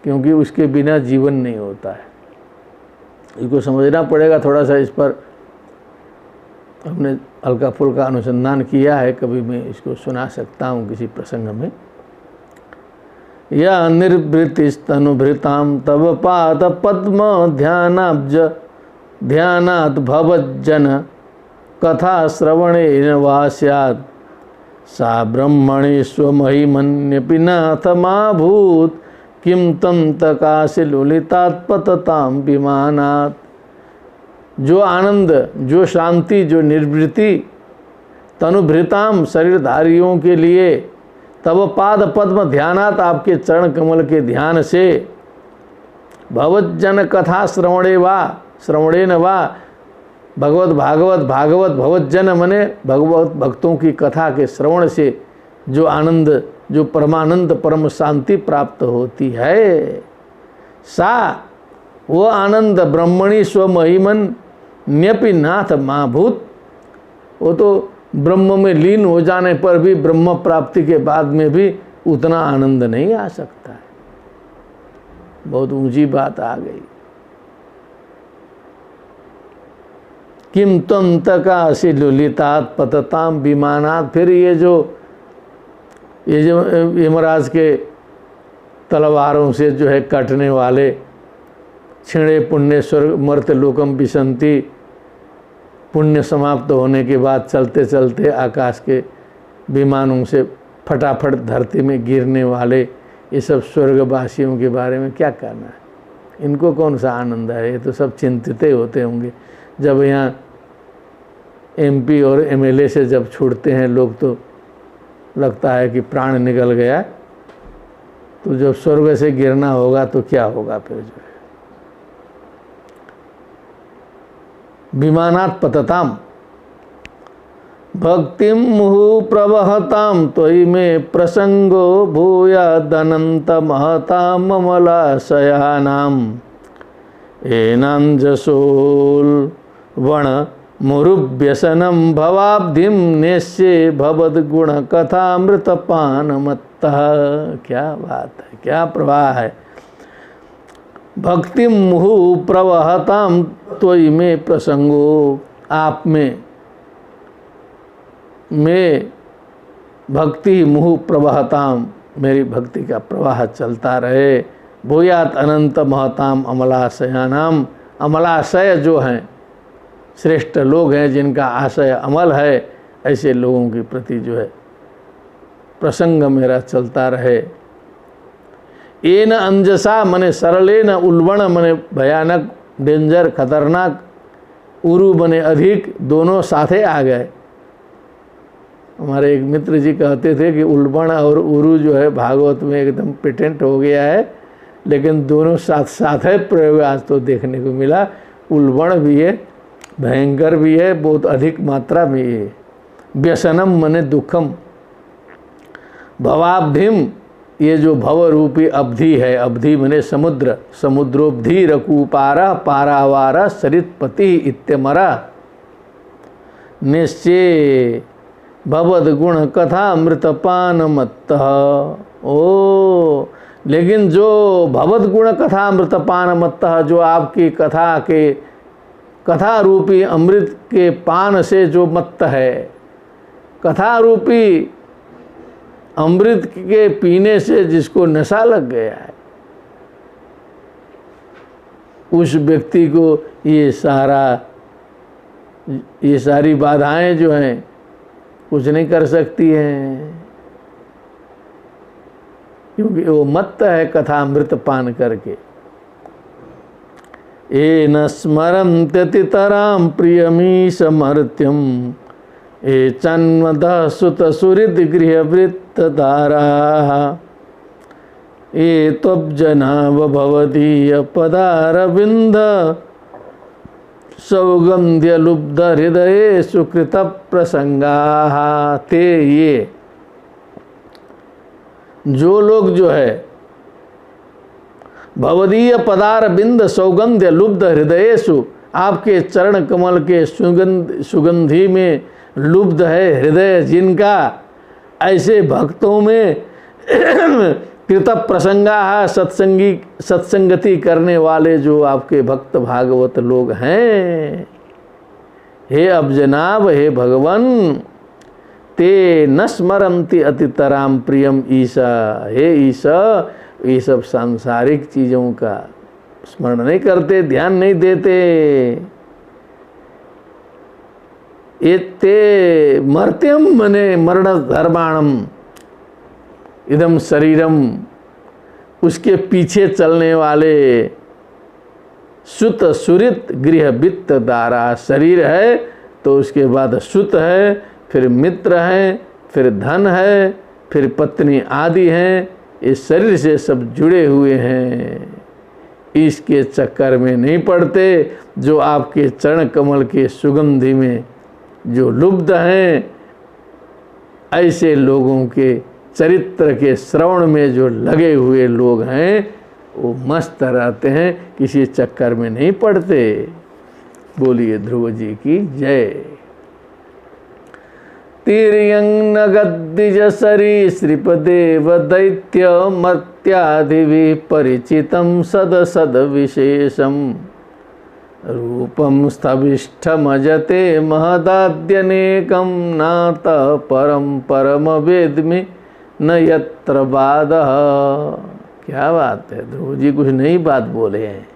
क्योंकि उसके बिना जीवन नहीं होता है। इसको समझना पड़ेगा थोड़ा सा। इस पर हमने हल्का फुल्का अनुसंधान किया है, कभी मैं इसको सुना सकता हूँ किसी प्रसंग में। या निर्वृतिस्तनुभृतां तव पाद पद्म ध्यानाब्ज ध्यानात् भवज्जन कथा श्रवणेन वा स्यात् सा ब्रह्मणि स्वमहिमन्यपि नाथमाभूत् किं तं तकाशिलुलितात् पततां विमानात्। जो आनंद, जो शांति, जो निर्वृत्ति तनुभृताम शरीरधारियों के लिए, तब पाद पद्म ध्यानात आपके चरण कमल के ध्यान से, भवज्जन कथा श्रवणेन वा भगवत भागवत भागवत भवज्जन मने भगवत भक्तों की कथा के श्रवण से जो आनंद, जो परमानंद परम शांति प्राप्त होती है, सा वो आनंद ब्रह्मणि स्वमहिमन न्यपि नाथ महाभूत। वो तो ब्रह्म में लीन हो जाने पर भी, ब्रह्म प्राप्ति के बाद में भी उतना आनंद नहीं आ सकता है। बहुत ऊंची बात आ गई। किम तम तकासि लुलितात पतताम विमानात। फिर ये जो यमराज के तलवारों से जो है कटने वाले, क्षीणे पुण्य स्वर्ग मर्त लोकम विसंति, पुण्य समाप्त होने के बाद चलते चलते आकाश के विमानों से फटाफट धरती में गिरने वाले ये सब स्वर्गवासियों के बारे में क्या करना है, इनको कौन सा आनंद है, ये तो सब चिंतित होते होंगे। जब यहाँ MP और MLA से जब छूटते हैं लोग तो लगता है कि प्राण निकल गया, तो जब स्वर्ग से गिरना होगा तो क्या होगा फिर जो है। विमानात् पतताम भक्तिम मुहु प्रवहताम त्वयि में प्रसंगो भूयादनंत महताम अमलाशयानाम एनां जसोल वण मुरुव्यसनम भवाब्धिम नेश्ये भवद्गुण कथामृतपान मत्तः। क्या बात है, क्या प्रवाह है। भक्ति मुहु प्रवहताम त्वयि में प्रसंगो, आप में भक्ति मुहु प्रवहताम, मेरी भक्ति का प्रवाह चलता रहे। भूयात अनंत महताम अमलाशयानाम, अमलाशय जो हैं श्रेष्ठ लोग हैं जिनका आशय अमल है, ऐसे लोगों के प्रति जो है प्रसंग मेरा चलता रहे। ये न अंजसा मने सरले न उल्वण मने भयानक डेंजर खतरनाक, उरु बने अधिक, दोनों साथे आ गए। हमारे एक मित्र जी कहते थे कि उल्बण और उरु जो है भागवत में एकदम पेटेंट हो गया है, लेकिन दोनों साथ साथ है प्रयोग आज तो देखने को मिला। उल्बण भी है, भयंकर भी है, बहुत अधिक मात्रा में है। व्यसनम मने दुखम, भवाब्धिम, ये जो भव रूपी अवधि है, अवधि मने समुद्र, समुद्रोब्धि रकूपारा पारावारा सरितपति इत्यमरा निश्चय भवद गुण कथा अमृतपान मत्तः। ओ लेकिन जो भवद गुण कथा अमृतपान मत्तः, जो आपकी कथा रूपी अमृत के पान से जो मत्त है, कथा रूपी अमृत के पीने से जिसको नशा लग गया है, उस व्यक्ति को ये सारी बाधाएं जो हैं कुछ नहीं कर सकती हैं, क्योंकि वो मत्त है कथा अमृत पान करके। ए न स्मरन्त्यतितरां प्रियमीश मर्त्यम ए चन्मदः सुत सुहृद गृहवृत्तधारा ए त्वब्जनाव भवदीय पदारविंद सौगंध्य लुब्ध हृदये सुकृत प्रसंगा। ते ये जो लोग जो है भवदीय पदार बिंद सौगंध्य लुब्ध हृदयेषु, आपके चरण कमल के सुगंधी में लुब्ध है हृदय जिनका, ऐसे भक्तों में कृत प्रसंगा सत्संगति करने वाले जो आपके भक्त भागवत लोग हैं, हे अब जनाब, हे भगवन, ते न स्मरन्ति अतितराम प्रियम ईशा, हे ईशा, ये सब सांसारिक चीज़ों का स्मरण नहीं करते, ध्यान नहीं देते। एते मर्त्यम मने मरण धर्माणम इदम शरीरम, उसके पीछे चलने वाले सुत सुरित गृह वित्त दारा, शरीर है तो उसके बाद सुत है, फिर मित्र हैं, फिर धन है, फिर पत्नी आदि हैं, इस शरीर से सब जुड़े हुए हैं। इसके चक्कर में नहीं पड़ते, जो आपके चरण कमल के सुगंधि में जो लुब्ध हैं, ऐसे लोगों के चरित्र के श्रवण में जो लगे हुए लोग हैं वो मस्त रहते हैं, किसी चक्कर में नहीं पड़ते। बोलिए ध्रुव जी की जय। तिर्यंग नगद्विज सरीसृपदेव दैत्य मर्त्यादिभिः परिचितं सद सद विशेषम रूपम स्थविष्ठमजते महदाद्यनेकं नात परम परम वेद्मि न यत्र बाधः। क्या बात है, ध्रुव जी कुछ नई बात बोले हैं।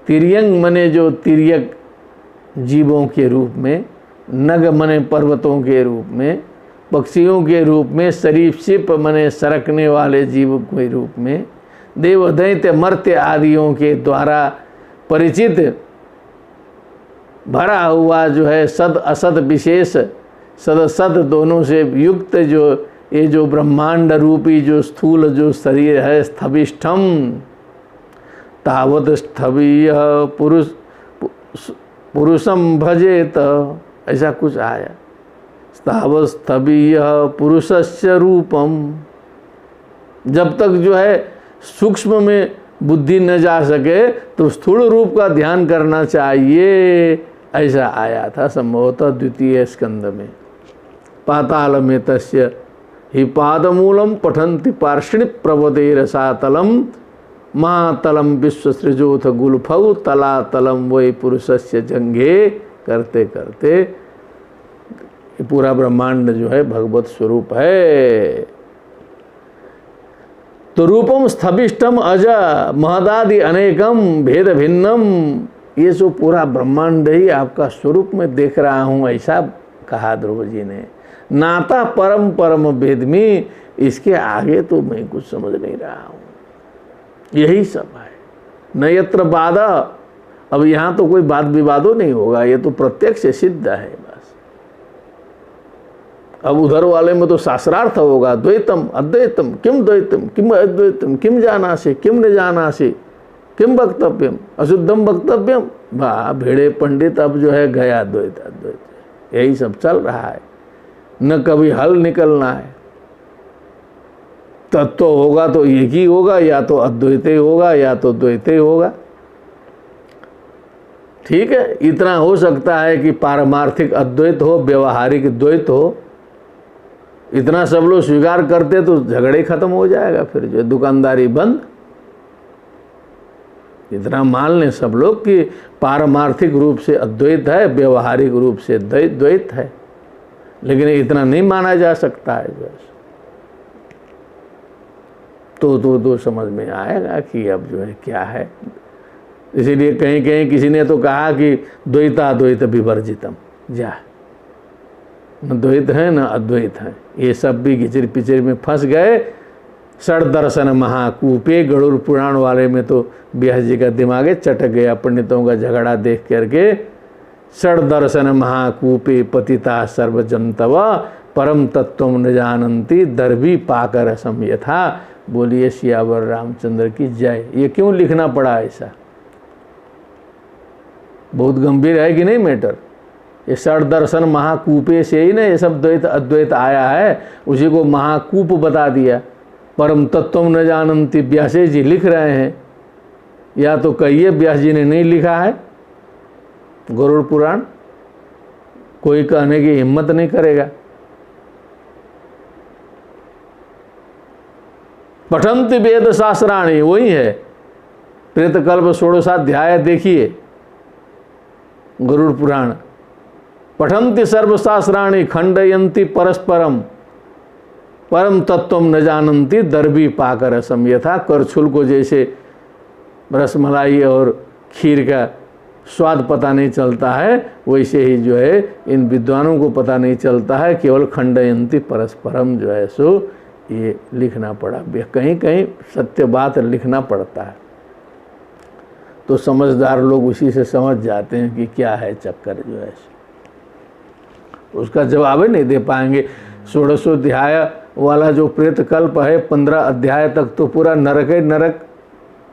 तिर्यंग मने जो तिर्यक जीवों के रूप में, नग मने पर्वतों के रूप में, पक्षियों के रूप में, सरीसृप मने सरकने वाले जीव के रूप में, देव दैत्य मर्त्य आदियों के द्वारा परिचित भरा हुआ जो है सद असद विशेष सद असद दोनों से युक्त जो ये जो ब्रह्मांड रूपी जो स्थूल जो शरीर है, स्थविष्ठम तावत स्थवीय पुरुषम भजेत, ऐसा कुछ आया। तावत स्थवीय पुरुषस्य रूपम, जब तक जो है सूक्ष्म में बुद्धि न जा सके तो स्थूल रूप का ध्यान करना चाहिए, ऐसा आया था संभवतः द्वितीय स्कंद में। पाताल में तस्य हि पादमूलम पठन्ति पार्षणि प्रवदे रसातलम महातलम विश्वसृजोथ गुल्फौ तलातलम वै पुरुषस्य जंघे, करते करते पूरा ब्रह्मांड जो है भगवत स्वरूप है। तो रूपम स्थविष्टम अज महदादि अनेकम भेद भिन्नम, ये जो पूरा ब्रह्मांड ही आपका स्वरूप में देख रहा हूँ, ऐसा कहा ध्रुव जी ने। नाता परम परम भेद में, इसके आगे तो मैं कुछ समझ नहीं रहा हूँ, यही सब है। न यत्र बाधा, अब यहाँ तो कोई वाद विवादो नहीं होगा, ये तो प्रत्यक्ष सिद्ध है बस। अब उधर वाले में तो शास्त्रार्थ होगा, द्वैतम अद्वैतम किम द्वैतम किम अद्वैतम किम जानासि किम न जानासि किम वक्तव्यम अशुद्धम वक्तव्यम। वाह भेड़े पंडित अब जो है गया द्वैत अद्वैत, यही सब चल रहा है, न कभी हल निकलना है। तत्व होगा तो एक ही होगा, या तो अद्वैत होगा या तो द्वैत होगा। ठीक है, इतना हो सकता है कि पारमार्थिक अद्वैत हो, व्यवहारिक द्वैत हो। इतना सब लोग स्वीकार करते तो झगड़े खत्म हो जाएगा, फिर जो दुकानदारी बंद। इतना मान लें सब लोग कि पारमार्थिक रूप से अद्वैत है, व्यवहारिक रूप से द्वैत है, लेकिन इतना नहीं माना जा सकता है जो तो समझ में आएगा कि अब जो है क्या है। इसीलिए कहीं कहीं किसी ने तो कहा कि द्वैताद्वैत विवर्जितम, जा न द्वैत है न अद्वैत है, ये सब भी घिचर पिचर में फंस गए। षड दर्शन महाकूपे, गरुड़ पुराण वाले में तो व्यास जी का दिमाग चटक गया पंडितों का झगड़ा देख करके। षड दर्शन महाकूपे पतिता सर्वजंतव परम तत्व न जानन्ति दर्भी पाकर रसम यथा। बोलिए सियावर रामचंद्र की जय। ये क्यों लिखना पड़ा ऐसा? बहुत गंभीर है कि नहीं मैटर? ये षड दर्शन महाकूपे से ही ना ये सब द्वैत अद्वैत आया है, उसी को महाकूप बता दिया। परम तत्व न जानन्ति व्यास जी लिख रहे हैं, या तो कहिए व्यास जी ने नहीं लिखा है गरुड़ पुराण, कोई कहने की हिम्मत नहीं करेगा। पठन्ति वेद शास्त्राणि, वही है प्रेतकल्प षोडशाध्याय देखिए गरुड़ पुराण। पठन्ति सर्वशास्त्राणि खंडयन्ति परस्परम परम तत्व न जानन्ति दर्भी पाकर रसम यथा। करछुल को जैसे रसमलाई और खीर का स्वाद पता नहीं चलता है, वैसे ही जो है इन विद्वानों को पता नहीं चलता है, केवल खंडयन्ति परस्परम जो है सो ये लिखना पड़ा। कहीं कहीं सत्य बात लिखना पड़ता है, तो समझदार लोग उसी से समझ जाते हैं कि क्या है चक्कर जो है। उसका जवाब ही नहीं दे पाएंगे। षोडशोध्याय वाला जो प्रेतकल्प है 15 अध्याय तक तो पूरा नरक है नरक,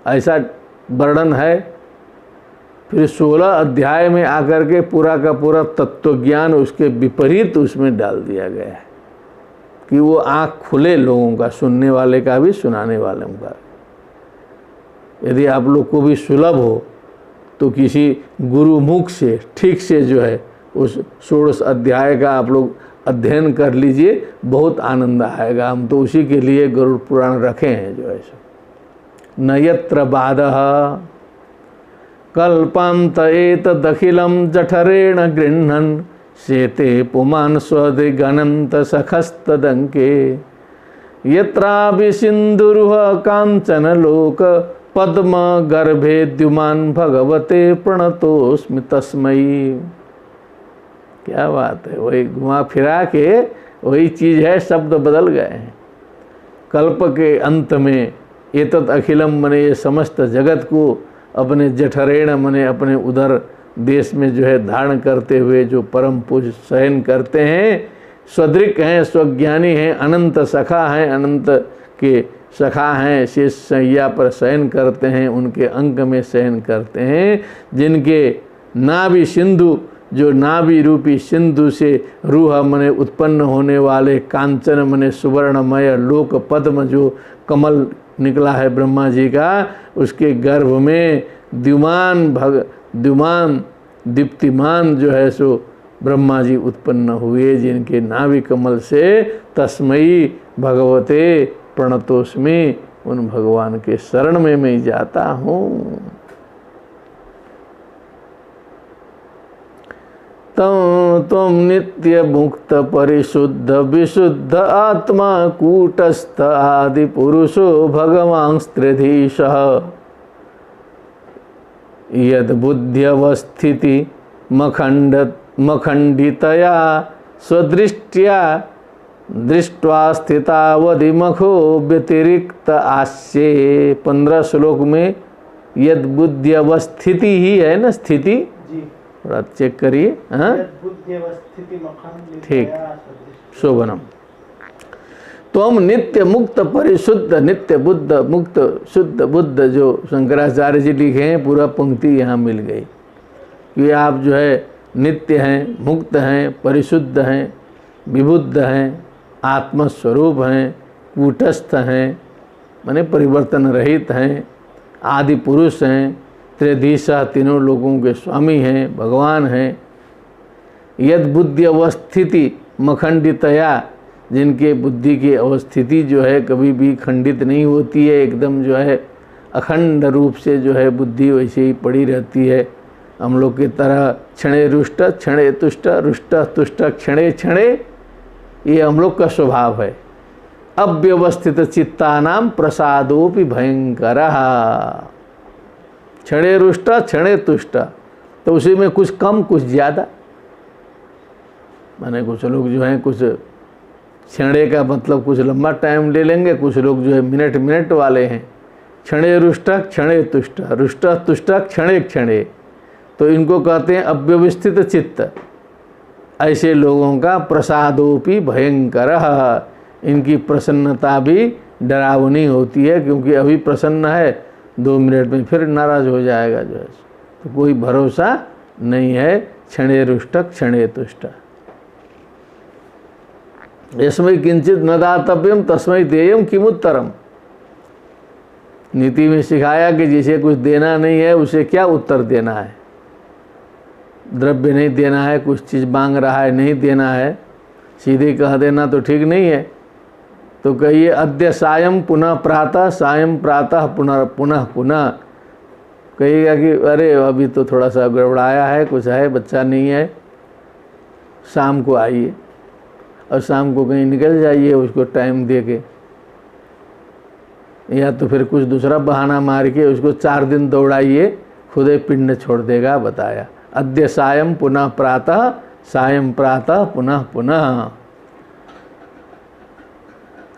ऐसा वर्णन है। फिर 16 अध्याय में आकर के पूरा का पूरा तत्वज्ञान उसके विपरीत उसमें डाल दिया गया है कि वो आँख खुले लोगों का, सुनने वाले का भी सुनाने वालों का। यदि आप लोग को भी सुलभ हो तो किसी गुरुमुख से ठीक से जो है उस 16 अध्याय का आप लोग अध्ययन कर लीजिए, बहुत आनंद आएगा। हम तो उसी के लिए गरुड़ पुराण रखे हैं जो है। न यत्र बाधः कल्पान्त एतदखिलं जठरेण गृह्णन् शेते पुमान् स्वदिगनन्त सखस्तदङ्के यत्रापि सिन्धुरुह काञ्चन लोक पद्म गर्भे द्युमान् भगवते प्रणतोस्मि तस्मै। क्या बात है, वही घुमा फिरा के वही चीज़ है, शब्द बदल गए हैं। कल्प के अंत में एतत् अखिलम मने ये समस्त जगत को अपने जठरेण मने अपने उदर देश में जो है धारण करते हुए जो परम पूज्य शयन करते हैं, स्वदृक हैं, स्वज्ञानी हैं, अनंत सखा हैं, अनंत के सखा हैं, शेष सैया पर शयन करते हैं, उनके अंक में शयन करते हैं, जिनके नाभि सिंधु जो नाभि रूपी सिंधु से रूह मने उत्पन्न होने वाले कांचन मने सुवर्णमय लोक पद्म जो कमल निकला है ब्रह्मा जी का, उसके गर्भ में द्युमान दीप्तिमान जो है सो ब्रह्मा जी उत्पन्न हुए, जिनके नाभि कमल से तस्मयी भगवते प्रणतोस्मि, उन भगवान के शरण में मैं जाता हूँ। त्वं नित्य मुक्त परिशुद्ध विशुद्ध आत्मा कूटस्थ आदि पुरुषो भगवांस्त्रिधीशः यद बुद्ध्यवस्थिति मखंडितया स्वदृष्ट्या दृष्ट्वा स्थितावधिमखो व्यतिरिक्त आस्ये। 15 श्लोक में यद बुद्ध्यवस्थिति ही है ना, स्थिति थोड़ा चेक करिए। हाँ ठीक, शोभनम। तो हम नित्य मुक्त परिशुद्ध, नित्य बुद्ध मुक्त शुद्ध बुद्ध जो शंकराचार्य जी लिखे हैं, पूरा पंक्ति यहाँ मिल गई कि आप जो है नित्य हैं, मुक्त हैं, परिशुद्ध हैं, विबुद्ध हैं, आत्मस्वरूप हैं, कूटस्थ हैं माने परिवर्तन रहित हैं, आदि पुरुष हैं, त्रिधीशा तीनों लोगों के स्वामी हैं, भगवान हैं। यद बुद्धि अवस्थिति मखंडितया, जिनके बुद्धि की अवस्थिति जो है कभी भी खंडित नहीं होती है, एकदम जो है अखंड रूप से जो है बुद्धि वैसे ही पड़ी रहती है। हम लोग की तरह क्षणे रुष्ट क्षणे तुष्ट रुष्ट तुष्ट क्षणे क्षणे, ये हम लोग का स्वभाव है। अव्यवस्थित चित्तानाम प्रसादोपि भयंकरः, क्षणे रुष्ट क्षणे तुष्ट, तो उसी में कुछ कम कुछ ज़्यादा। माने कुछ लोग जो हैं कुछ क्षणे का मतलब कुछ लंबा टाइम ले लेंगे, कुछ लोग जो है मिनट मिनट वाले हैं। क्षणे रुष्ट क्षणे तुष्ट रुष्ट तुष्ट क्षणे क्षणे, तो इनको कहते हैं अव्यवस्थित चित्त। ऐसे लोगों का प्रसादोपि भयंकरः, इनकी प्रसन्नता भी डरावनी होती है, क्योंकि अभी प्रसन्न है 2 मिनट में फिर नाराज हो जाएगा जो है, तो कोई भरोसा नहीं है। क्षणे रुष्ट क्षणे तुष्ट, यस्मै किंचित न दातव्यम तस्मै देयम किमुत्तरम। नीति में सिखाया कि जिसे कुछ देना नहीं है उसे क्या उत्तर देना है। द्रव्य नहीं देना है, कुछ चीज़ मांग रहा है नहीं देना है, सीधे कह देना तो ठीक नहीं है। तो कहिए अद्य सायं पुनः प्रातः, सायं प्रातः पुनः पुनः पुनः। कहिएगा कि अरे अभी तो थोड़ा सा गड़बड़ाया है, कुछ है, बच्चा नहीं है, शाम को आइए, और शाम को कहीं निकल जाइए उसको टाइम दे के, या तो फिर कुछ दूसरा बहाना मार के उसको 4 दिन दौड़ाइए, खुद ही पिंड छोड़ देगा। बताया अद्य सायं पुनः प्रातः, सायं प्रातः पुनः पुनः।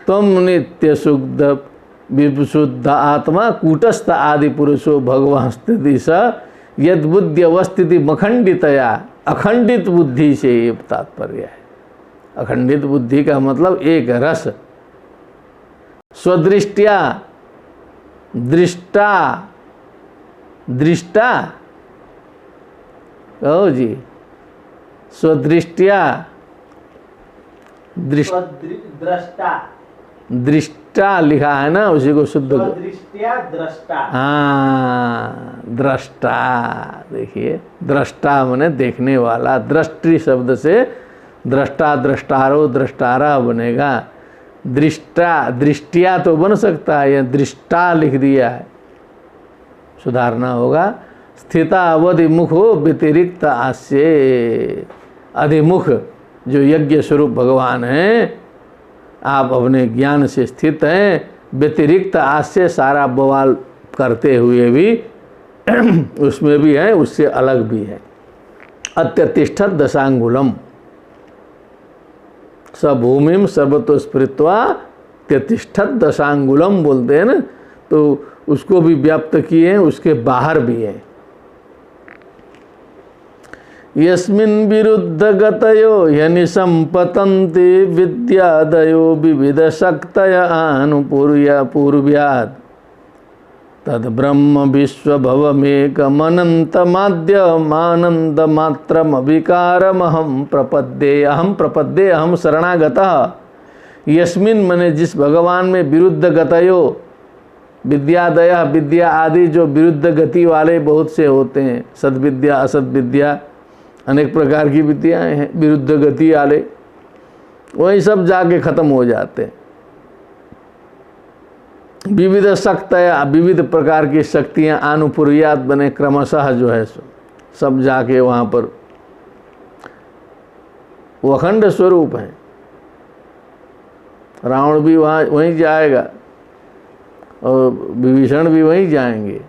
त्वं नित्य शुद्ध विशुद्ध आत्मा कूटस्थ आदि पुरुषो भगवांस्त्रिधीश यद बुद्धि अवस्थिति मखंडितया, अखंडित बुद्धि से ये तात्पर्य है। अखंडित बुद्धि का मतलब एक रस, स्वदृष्टिया दृष्टा, दृष्टा कहो जी, स्वदृष्टिया दृष्टा, दृष्टा लिखा है ना, उसी को शुद्ध दृष्टिया दृष्टा। हाँ दृष्टा, देखिए दृष्टा माने देखने वाला, दृष्टि शब्द से दृष्टा दृष्टारो दृष्टारा बनेगा। दृष्टा दृष्टिया तो बन सकता है, या दृष्टा लिख दिया है, सुधारना होगा। स्थिता अवधिमुखो व्यतिरिक्त आस्ये, अधिमुख जो यज्ञ स्वरूप भगवान हैं, आप अपने ज्ञान से स्थित हैं, व्यतिरिक्त आस्ये सारा बवाल करते हुए भी उसमें भी है, उससे अलग भी है। अत्यतिष्ठत दशांगुलम, स भूमिम सर्वतो स्फृत्वा त्यतिष्ठत दशांगुलम बोलते हैं ना, तो उसको भी व्याप्त किए हैं, उसके बाहर भी हैं। यस्मिन् विरुद्ध गतयो यनि संपतन्ति विद्यादयो विविध शक्तय आनुपूर्या पूर्व्यात् तद ब्रह्म विश्वभवमेकमनन्तमाद्यमानन्दमात्रमविकारमहं प्रपद्ये। अहम प्रपद्ये, अहम शरणागतः। यस्मिन् मने जिस भगवान में विरुद्ध गतयो, विद्यादय विद्या आदि जो विरुद्ध गति वाले बहुत से होते हैं, सद्विद्या असद विद्या अनेक प्रकार की विद्याएं हैं, विरुद्ध गति वाले वही सब जाके खत्म हो जाते हैं। विविध शक्तियाँ, विविध प्रकार की शक्तियाँ आनुपूर्यात बने क्रमशः जो है सब जाके वहाँ पर वो अखंड स्वरूप हैं। रावण भी वहाँ वहीं जाएगा और विभीषण भी वहीं जाएंगे,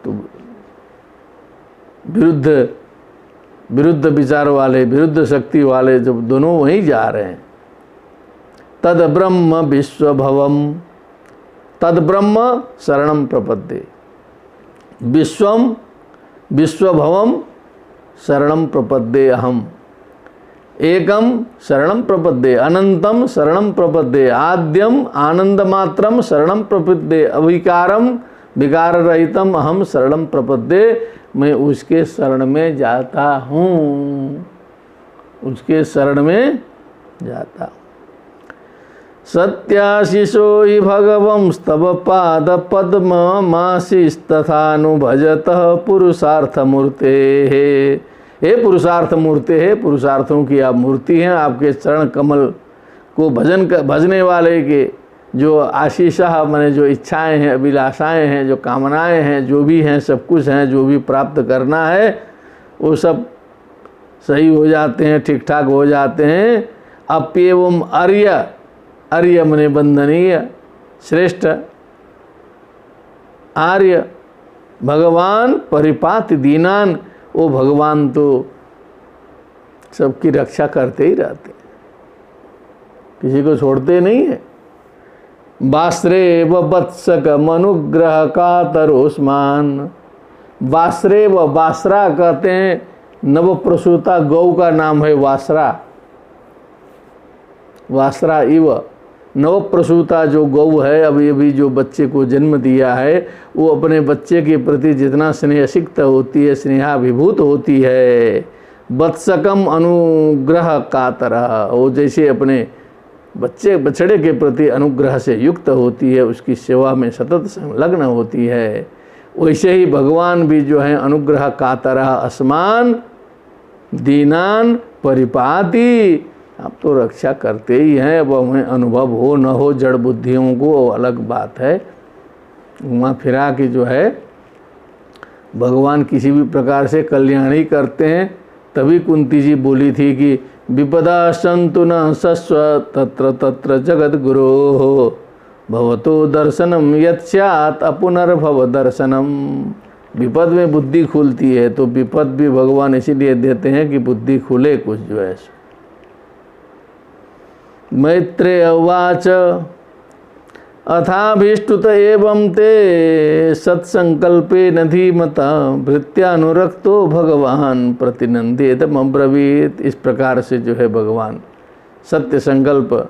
तो विरुद्ध विचार वाले, विरुद्ध शक्ति वाले जब दोनों वहीं जा रहे हैं। तद ब्रह्म विश्वभवम, तद ब्रह्म शरणम प्रपद्ये। विश्वभवम शरणम प्रपद्ये अहम। एकम शरणम प्रपद्ये, अनंतम शरणम प्रपद्ये, आद्यम आनंदमात्रम शरणम प्रपद्ये, अविकारम विकार रहितम अहम शरणम प्रपद्ये। मैं उसके शरण में जाता हूँ, उसके शरण में जाता हूँ। सत्याशिषो हि भगवंस्तव पाद पद्म मासीस्तथानुभजतः पुरुषार्थमूर्ते। हे पुरुषार्थमूर्ते, हे पुरुषार्थों की आप मूर्ति हैं। आपके चरण कमल को भजने वाले के जो आशीष माने जो इच्छाएं हैं, अभिलाषाएं हैं, जो कामनाएं हैं, जो भी हैं, सब कुछ हैं, जो भी प्राप्त करना है वो सब सही हो जाते हैं, ठीक ठाक हो जाते हैं। अप्येवम आर्य, आर्य मने बंदनीय, श्रेष्ठ आर्य भगवान परिपाति दीनान। वो भगवान तो सबकी रक्षा करते ही रहते हैं, किसी को छोड़ते नहीं है। वास्रेव वत्सकम अनुग्रह कातरोस्मान। वास्रेव, वासरा कहते हैं नवप्रसूता गौ का नाम है वासरा। वासरा इव नवप्रसूता जो गौ है, अभी अभी जो बच्चे को जन्म दिया है, वो अपने बच्चे के प्रति जितना स्नेहसिक्त होती है, स्नेहाभिभूत होती है। वत्सकम अनुग्रह कातरः, वो जैसे अपने बछड़े के प्रति अनुग्रह से युक्त होती है, उसकी सेवा में सतत संलग्न होती है, वैसे ही भगवान भी जो है अनुग्रह कातरः अस्मान दीनान परिपाति। आप तो रक्षा करते ही हैं। अब हमें अनुभव हो न हो जड़ बुद्धियों को, वो अलग बात है। घुमा फिरा के जो है भगवान किसी भी प्रकार से कल्याण ही करते हैं। तभी कुंती जी बोली थी कि विपदा संतु न सस्व तत्र तत्र जगत गुरो भवतो दर्शनम यत्स्यात् अपुनर्भव दर्शनम। विपद में बुद्धि खुलती है, तो विपद भी भगवान इसीलिए देते हैं कि बुद्धि खुले कुछ जो है। मैत्रेय उवाच अथाभीष्टुत एवं ते सत्संकल्पेन धीमता भृत्यानुरक्तो भगवान प्रतिनंदेतम अब्रवीत। इस प्रकार से जो है भगवान सत्य संकल्प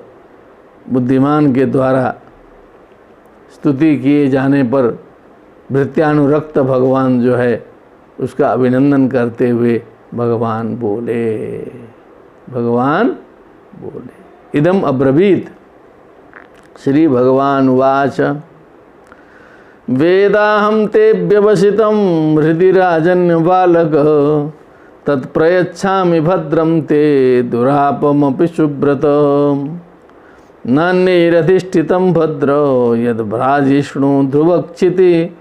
बुद्धिमान के द्वारा स्तुति किए जाने पर भृत्यानुरक्त भगवान जो है उसका अभिनंदन करते हुए भगवान बोले, इदम अब्रवीत। श्री भगवान उवाच वेदाहं ते व्यवसितं हृदि राजन्य बालक तत्प्रयच्छामि भद्रं ते दुरापमपि सुब्रत नान्यैरधिष्ठितं भद्र यद् भ्राजिष्णु ध्रुवक्षिति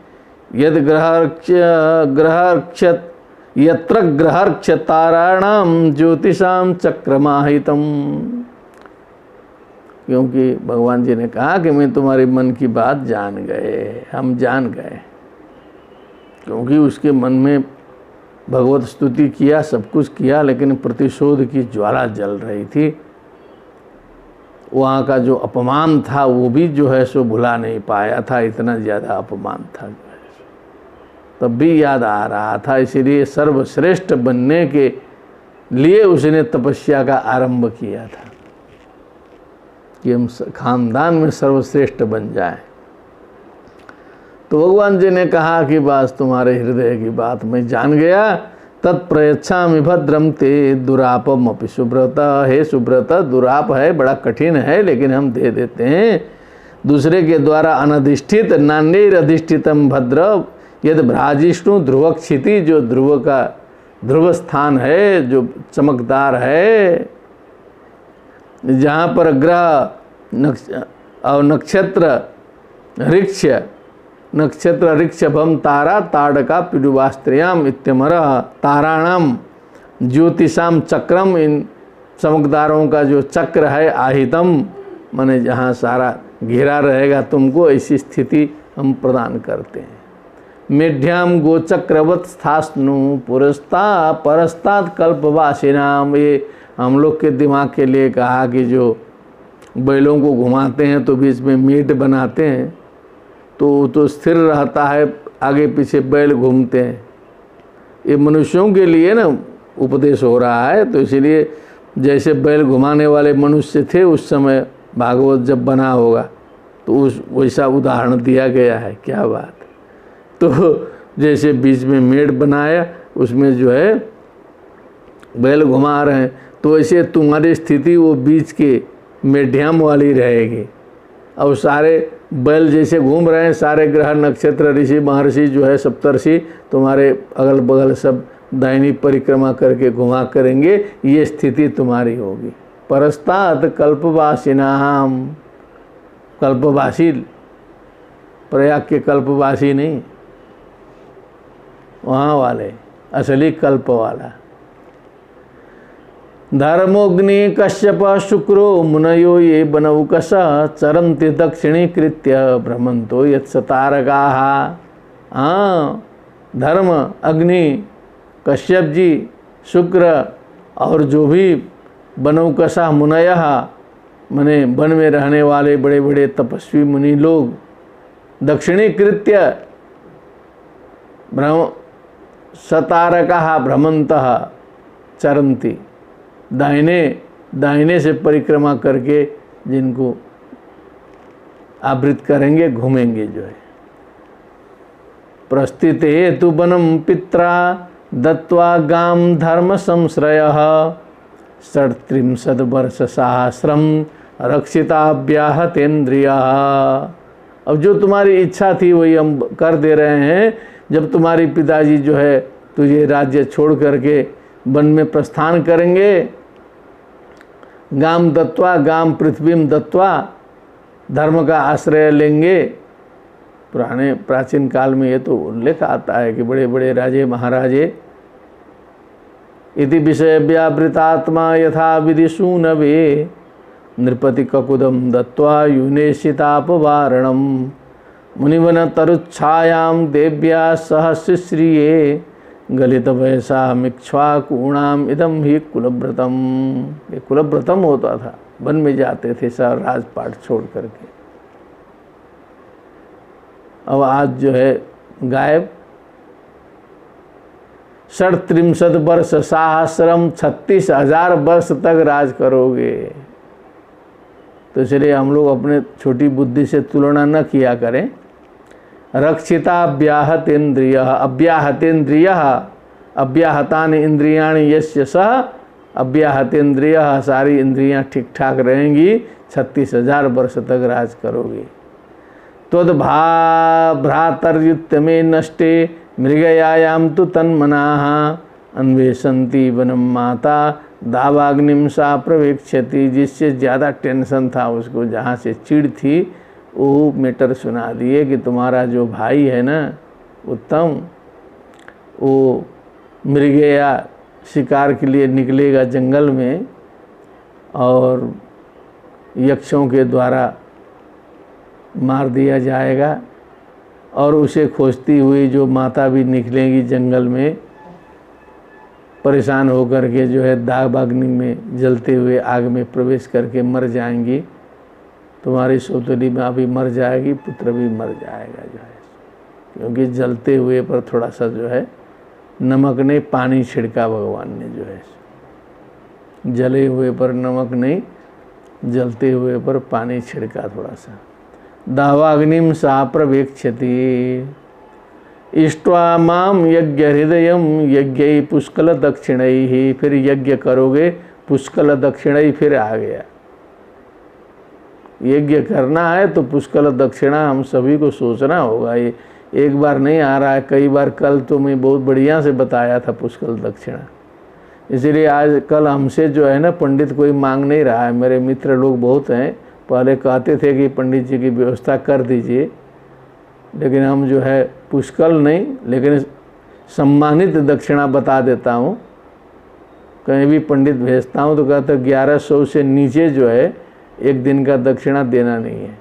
यद् यत्र ग्रहर्क्षताराणां ज्योतिषां चक्रमाहितम्। क्योंकि भगवान जी ने कहा कि मैं तुम्हारे मन की बात जान गए, हम जान गए। क्योंकि उसके मन में भगवत स्तुति किया, सब कुछ किया, लेकिन प्रतिशोध की ज्वाला जल रही थी। वहाँ का जो अपमान था वो भी जो है सो भुला नहीं पाया था, इतना ज़्यादा अपमान था जो है, तब भी याद आ रहा था। इसीलिए सर्वश्रेष्ठ बनने के लिए उसने तपस्या का आरंभ किया था कि हम खानदान में सर्वश्रेष्ठ बन जाएं। तो भगवान जी ने कहा कि बस तुम्हारे हृदय की बात मैं जान गया। तत्प्रयच्छामि भद्रम ते दुरापम अपि सुब्रत। हे सुब्रत, दुराप है, बड़ा कठिन है, लेकिन हम दे देते हैं। दूसरे के द्वारा अनधिष्ठित नान्यैरधिष्ठितम भद्र यद भ्राजिष्णु ध्रुवक्षिति, जो ध्रुव का ध्रुव स्थान है, जो चमकदार है, जहाँ पर ग्रह और नक्षत्र ऋक्ष नक्षत्र ऋक्षभम तारा ताड़का पिडुवास्त्रियाम इत्यमर। ताराणाम ज्योतिषाम चक्रम, इन चमकदारों का जो चक्र है, आहितम माने जहाँ सारा घेरा रहेगा तुमको, ऐसी स्थिति हम प्रदान करते हैं। मेढ्याम गोचक्रवत स्थास्नु पुरस्ता परस्तात् कल्पवासिनाम। ये हम लोग के दिमाग के लिए कहा कि जो बैलों को घुमाते हैं तो बीच में मेट बनाते हैं, तो स्थिर रहता है, आगे पीछे बैल घूमते हैं। ये मनुष्यों के लिए ना उपदेश हो रहा है। तो इसीलिए जैसे बैल घुमाने वाले मनुष्य थे उस समय, भागवत जब बना होगा तो उस वैसा उदाहरण दिया गया है। क्या बात। तो जैसे बीच में मेड़ बनाया, उसमें जो है बैल घुमा रहे हैं, तो ऐसे तुम्हारी स्थिति वो बीच के मेढ्याम वाली रहेगी। और सारे बैल जैसे घूम रहे हैं, सारे ग्रह नक्षत्र ऋषि महर्षि जो है सप्तर्षि तुम्हारे अगल बगल सब दाहिनी परिक्रमा करके घुमा करेंगे। ये स्थिति तुम्हारी होगी। परस्तात् कल्पवासिनाम, कल्पवासी, प्रयाग के कल्पवासी नहीं, वहाँ वाले असली कल्प वाला। धर्मोग्नि कश्यप शुक्रो मुनयो ये बनौकस चरन्ति दक्षिणीकृत्य भ्रमंतो यत्सतारकाः। हाँ, धर्म, अग्नि, कश्यप जी, शुक्र और जो भी बनौकसा मुनयः मने वन में रहने वाले बड़े बड़े तपस्वी मुनि लोग, दक्षिणीकृत्य सतारकाः भ्रमन्तः चरन्ति, दाहिने से परिक्रमा करके जिनको आवृत करेंगे, घूमेंगे जो है। प्रस्थिते हेतु वनम पित्रा दत्वा गाम धर्म संश्रयः षट्त्रिंशत् वर्ष सहस्रम रक्षिताभ्याहतेन्द्रियः। अब जो तुम्हारी इच्छा थी वही हम कर दे रहे हैं। जब तुम्हारी पिताजी जो है तुझे राज्य छोड़ करके वन में प्रस्थान करेंगे, गाम दत्वा, गाम पृथ्वीम दत्वा, धर्म का आश्रय लेंगे। पुराने प्राचीन काल में ये तो उल्लेख आता है कि बड़े बड़े राजे महाराजे इति विषय व्यावृतात्मा यथा विधि सूनवे नृपति ककुदम दत्वा यूनेशितापवारणम मुनिवन तरुच्छायाम देव्या सह शिश्रिये गलित वैसा मिक्ष्वाकूणाम इदम ही कुलव्रतम। ये कुलव्रतम होता था, वन में जाते थे सब राजपाट छोड़ करके। अब आज जो है गायब। 37 वर्ष सहस्रम, 36,000 वर्ष तक राज करोगे। तो इसलिए हम लोग अपने छोटी बुद्धि से तुलना न किया करें। रक्षिताभ्याहतेन्द्रिय, अव्याहतेन्द्रिय, अव्याहतानि इंद्रियाणि यस्य सः अव्याहतेन्द्रिय, सारी इंद्रियां ठीक ठाक रहेंगी, 36,000 वर्ष तक राज करोगे। भ्रातर्युत्तमे नष्टे मृगयायाम तु तन्मनाः अन्वेषन्ति वनम माता दावाग्निम सा प्रवेक्षति। जिससे ज़्यादा टेंशन था उसको, जहाँ से चिढ़ थी, वो मैटर सुना दिए कि तुम्हारा जो भाई है ना उत्तम, वो मृगया शिकार के लिए निकलेगा जंगल में और यक्षों के द्वारा मार दिया जाएगा। और उसे खोजती हुई जो माता भी निकलेंगी जंगल में, परेशान होकर के जो है दाग अग्नि में जलते हुए आग में प्रवेश करके मर जाएंगी, तुम्हारी सौतेली माँ भी मर जाएगी, पुत्र भी मर जाएगा जो है, क्योंकि जलते हुए पर थोड़ा सा जो है नमक ने पानी छिड़का भगवान ने जो है, जले हुए पर नमक नहीं, जलते हुए पर पानी छिड़का थोड़ा सा। दावाग्निम सा प्रवेक्षति इष्ट्वा माम यज्ञ हृदयम यज्ञ पुष्कल दक्षिणै, फिर यज्ञ करोगे पुष्कल दक्षिणै, फिर आ गया यज्ञ करना है तो पुष्कल दक्षिणा हम सभी को सोचना होगा। ये एक बार नहीं आ रहा है, कई बार। कल तो मैं बहुत बढ़िया से बताया था पुष्कल दक्षिणा, इसलिए आज कल हमसे जो है ना पंडित कोई मांग नहीं रहा है। मेरे मित्र लोग बहुत हैं, पहले कहते थे कि पंडित जी की व्यवस्था कर दीजिए, लेकिन हम जो है पुष्कल नहीं लेकिन सम्मानित दक्षिणा बता देता हूँ। कहीं भी पंडित भेजता हूँ तो कहता 1100 से नीचे जो है एक दिन का दक्षिणा देना नहीं है,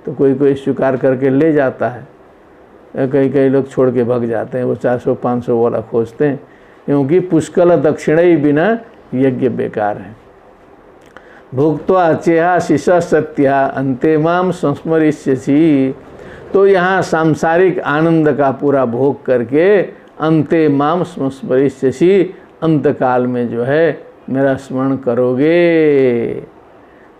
तो कोई कोई स्वीकार करके ले जाता है, कई लोग छोड़ के भाग जाते हैं, वो 400-500 वाला खोजते हैं, क्योंकि पुष्कल दक्षिणा ही बिना यज्ञ बेकार है। भुक्त्वा चेहा शिशा सत्या अंते माम संस्मरिष्यसि, तो यहाँ सांसारिक आनंद का पूरा भोग करके अंते माम संस्मरिष्यसि, अंत काल में जो है मेरा स्मरण करोगे।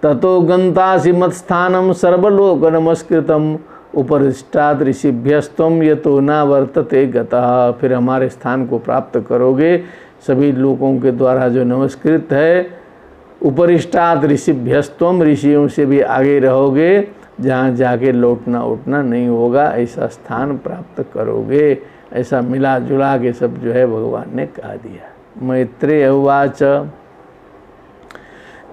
ततो गंतासि मत्स्थानम सर्वलोक नमस्कृतम उपरिष्टात् ऋषिभ्यस्तम यतो न वर्तते गतः, फिर हमारे स्थान को प्राप्त करोगे, सभी लोगों के द्वारा जो नमस्कृत है। उपरिष्टात् ऋषिभ्यस्तम, ऋषियों से भी आगे रहोगे, जहाँ जाके लौटना उठना नहीं होगा, ऐसा स्थान प्राप्त करोगे। ऐसा मिला जुला के सब जो है भगवान ने कह दिया। मैत्रेय उवाच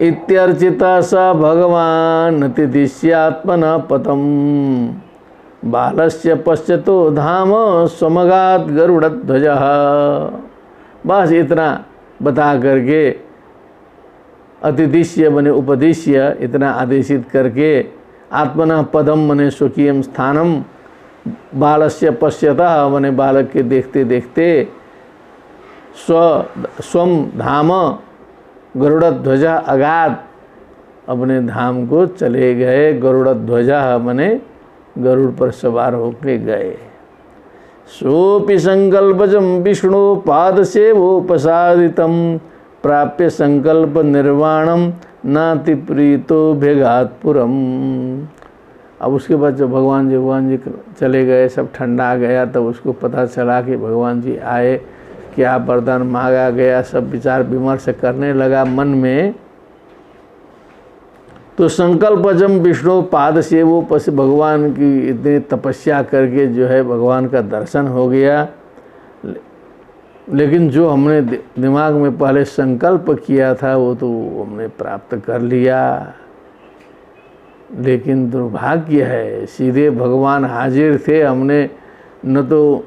इत्यर्चिता स भगवान अतिदिश्यात्मना पतम बालस्य पश्यतो धाम स्वमगात गरुड़ध्वज। बस इतना बता करके अतिदिश्य बने उपदिश्य, इतना आदेशित करके आत्मना पदम बने स्वकीयम स्थानम, बालस्य पश्यतः बने बालक के देखते देखते, स्वम धाम गरुड़ध्वजा अगाध, अपने धाम को चले गए। गरुड़ध्वजा बने गरुड़ पर सवार होके गए। सोपि संकल्पजम विष्णु पाद सेवोपसादितम प्राप्य संकल्प निर्वाणम नाति प्रीतो भेगातपुरम। अब उसके बाद जब भगवान जी चले गए, सब ठंडा गया, तब उसको पता चला कि भगवान जी आए, क्या वरदान मांगा गया, सब विचार विमर्श करने लगा मन में। तो संकल्पजम विष्णु पाद से वो भगवान की इतनी तपस्या करके जो है भगवान का दर्शन हो गया। लेकिन जो हमने दिमाग में पहले संकल्प किया था वो तो हमने प्राप्त कर लिया, लेकिन दुर्भाग्य है सीधे भगवान हाजिर थे, हमने न तो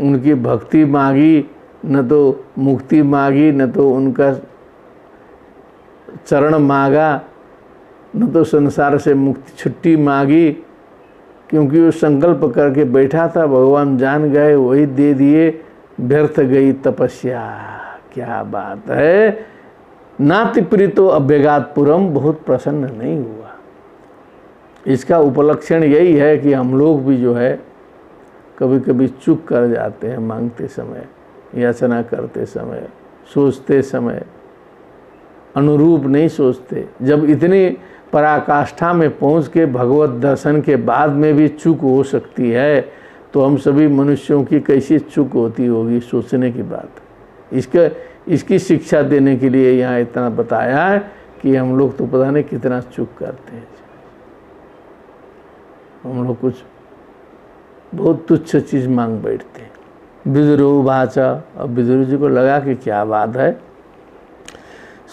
उनकी भक्ति मांगी, न तो मुक्ति मांगी, न तो उनका चरण मांगा, न तो संसार से मुक्ति छुट्टी मांगी, क्योंकि वो संकल्प करके बैठा था, भगवान जान गए, वही दे दिए, व्यर्थ गई तपस्या। क्या बात है। नाति प्रीतो अभ्यगातपुरम, बहुत प्रसन्न नहीं हुआ। इसका उपलक्षण यही है कि हम लोग भी जो है कभी कभी चूक कर जाते हैं, मांगते समय, याचना करते समय, सोचते समय अनुरूप नहीं सोचते। जब इतनी पराकाष्ठा में पहुंच के भगवत दर्शन के बाद में भी चूक हो सकती है, तो हम सभी मनुष्यों की कैसी चूक होती होगी, सोचने की बात। इसकी शिक्षा देने के लिए यहाँ इतना बताया है कि हम लोग तो पता नहीं कितना चूक करते हैं। हम लोग कुछ बहुत तुच्छ चीज़ मांग बैठते हैं। विदुर भाषा, अब विदुर जी को लगा कि क्या बात है।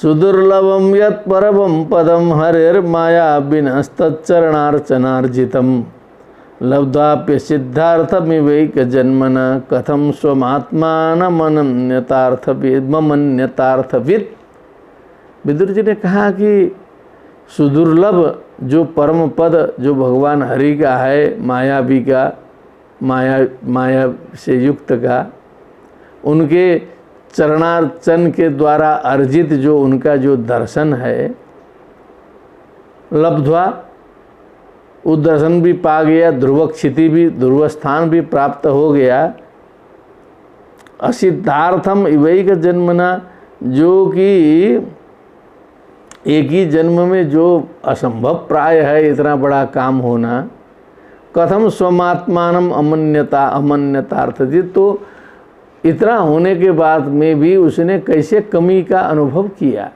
सुदुर्लभम यत् परमं पदम हरेर्माया विनस्तच्चरणार्चनार्जितम लब्ध्वाप्य सिद्धार्थमिवैक जन्मन कथम स्वमात्मानमन्यतार्थविद। विदुर जी ने कहा कि सुदुर्लभ जो परम पद जो भगवान हरि का है, मायावी का, माया से युक्त का, उनके चरणार्चन के द्वारा अर्जित जो उनका जो दर्शन है, लब्ध्वा, वो दर्शन भी पा गया, ध्रुव क्षिति भी, ध्रुव स्थान भी प्राप्त हो गया। असिद्धार्थम इवैक जन्मना, जो कि एक ही जन्म में जो असंभव प्राय है इतना बड़ा काम होना। कथम स्वमात्मानम अमन्यतार्थजित, तो इतना होने के बाद में भी उसने कैसे कमी का अनुभव किया।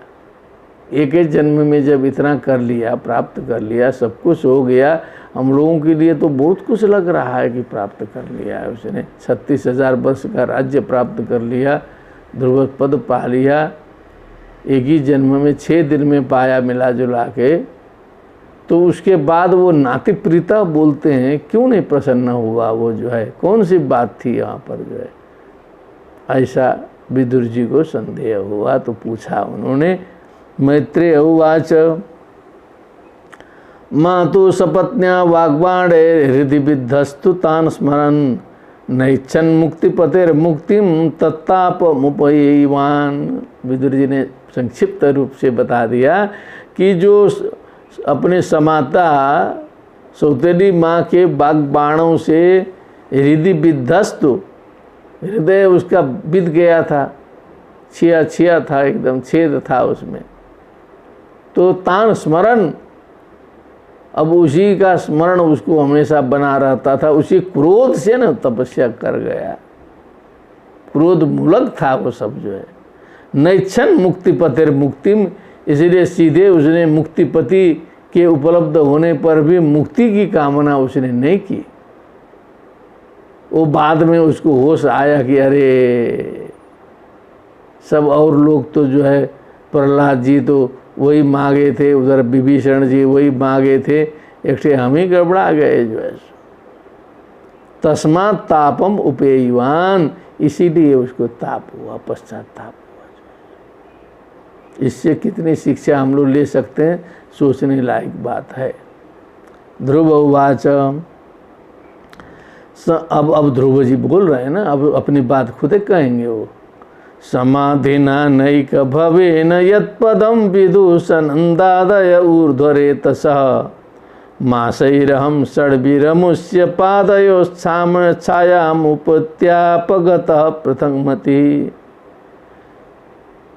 एक ही जन्म में जब इतना कर लिया, प्राप्त कर लिया, सब कुछ हो गया, हम लोगों के लिए तो बहुत कुछ लग रहा है कि प्राप्त कर लिया है उसने। 36,000 वर्ष का राज्य प्राप्त कर लिया, ध्रुव पद पा लिया, एक ही जन्म में 6 दिन में पाया मिला जुला के। तो उसके बाद वो नाति प्रीता बोलते हैं, क्यों नहीं प्रसन्न हुआ वो जो है, कौन सी बात थी यहाँ पर जो है। ऐसा विदुर जी को संदेह हुआ तो पूछा उन्होंने। मैत्रेय उवाच मातु सपत्न्या वाग्बाणे हृदि विद्धस्तु तान् स्मरन् नैच्छन् मुक्तिपतेर्मुक्तिं तत्तापमुपयैवान्। विदुर जी ने संक्षिप्त रूप से बता दिया कि जो अपने समाता सौतेली माँ के बागबाणों से हृदय विद्धस्तु, हृदय उसका बिध गया था, छिया था, एकदम छेद था उसमें। तो तान स्मरण, अब उसी का स्मरण उसको हमेशा बना रहता था। उसी क्रोध से न तपस्या कर गया, क्रोध मूलक था वो सब जो है। नैच्छन मुक्तिपतिर मुक्तिम, इसलिए सीधे उसने मुक्तिपति के उपलब्ध होने पर भी मुक्ति की कामना उसने नहीं की। वो बाद में उसको होश आया कि अरे सब और लोग तो जो है, प्रहलाद जी तो वही मांगे थे, उधर विभीषण जी वही मांगे थे, एक हम ही गड़बड़ा गए जो है। तस्मात् तापम उपेयवान, इसीलिए उसको ताप हुआ, पश्चाताप हुआ। इससे कितनी शिक्षा हम लोग ले सकते हैं, सोचने लायक बात है। ध्रुव उवाच, अब ध्रुव जी बोल रहे हैं ना, अब अपनी बात खुद कहेंगे वो। समाधिना नैक भवेन यत्पदं विदुषनन्दादय ऊर्ध्वरेतसः मासैरहं षड्भिरमुष्य पादयोश्छाम छायामुपत्यापगतः पृथंगमतिः।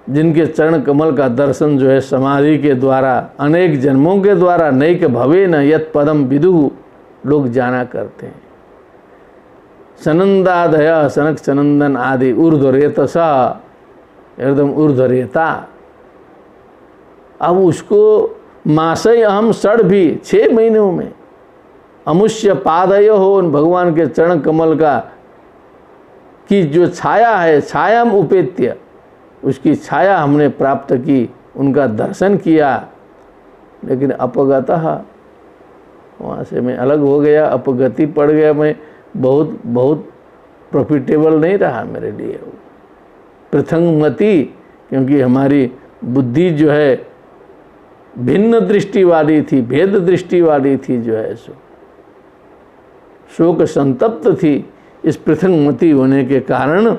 जिनके चरण कमल का दर्शन जो है समाधि के द्वारा, अनेक जन्मों के द्वारा, नैक भवेन यत्पदं विदुः, लोग जाना करते हैं। सनंदादय, सनक सनंदन आदि, ऊर्ध्वरेतसा, एकदम ऊर्ध्वरेता। अब उसको मासय अहम षड भी, 6 महीनों में, अमुष्य पादय हो, भगवान के चरण कमल का की जो छाया है, छायाम उपेत्य, उसकी छाया हमने प्राप्त की, उनका दर्शन किया। लेकिन अपगतः, वहाँ से मैं अलग हो गया, अपगति पड़ गया, मैं बहुत प्रॉफिटेबल नहीं रहा मेरे लिए वो। पृथंगमति, क्योंकि हमारी बुद्धि जो है भिन्न दृष्टि वाली थी, भेद दृष्टि वाली थी जो है, सो शोक संतप्त थी। इस पृथंगमति होने के कारण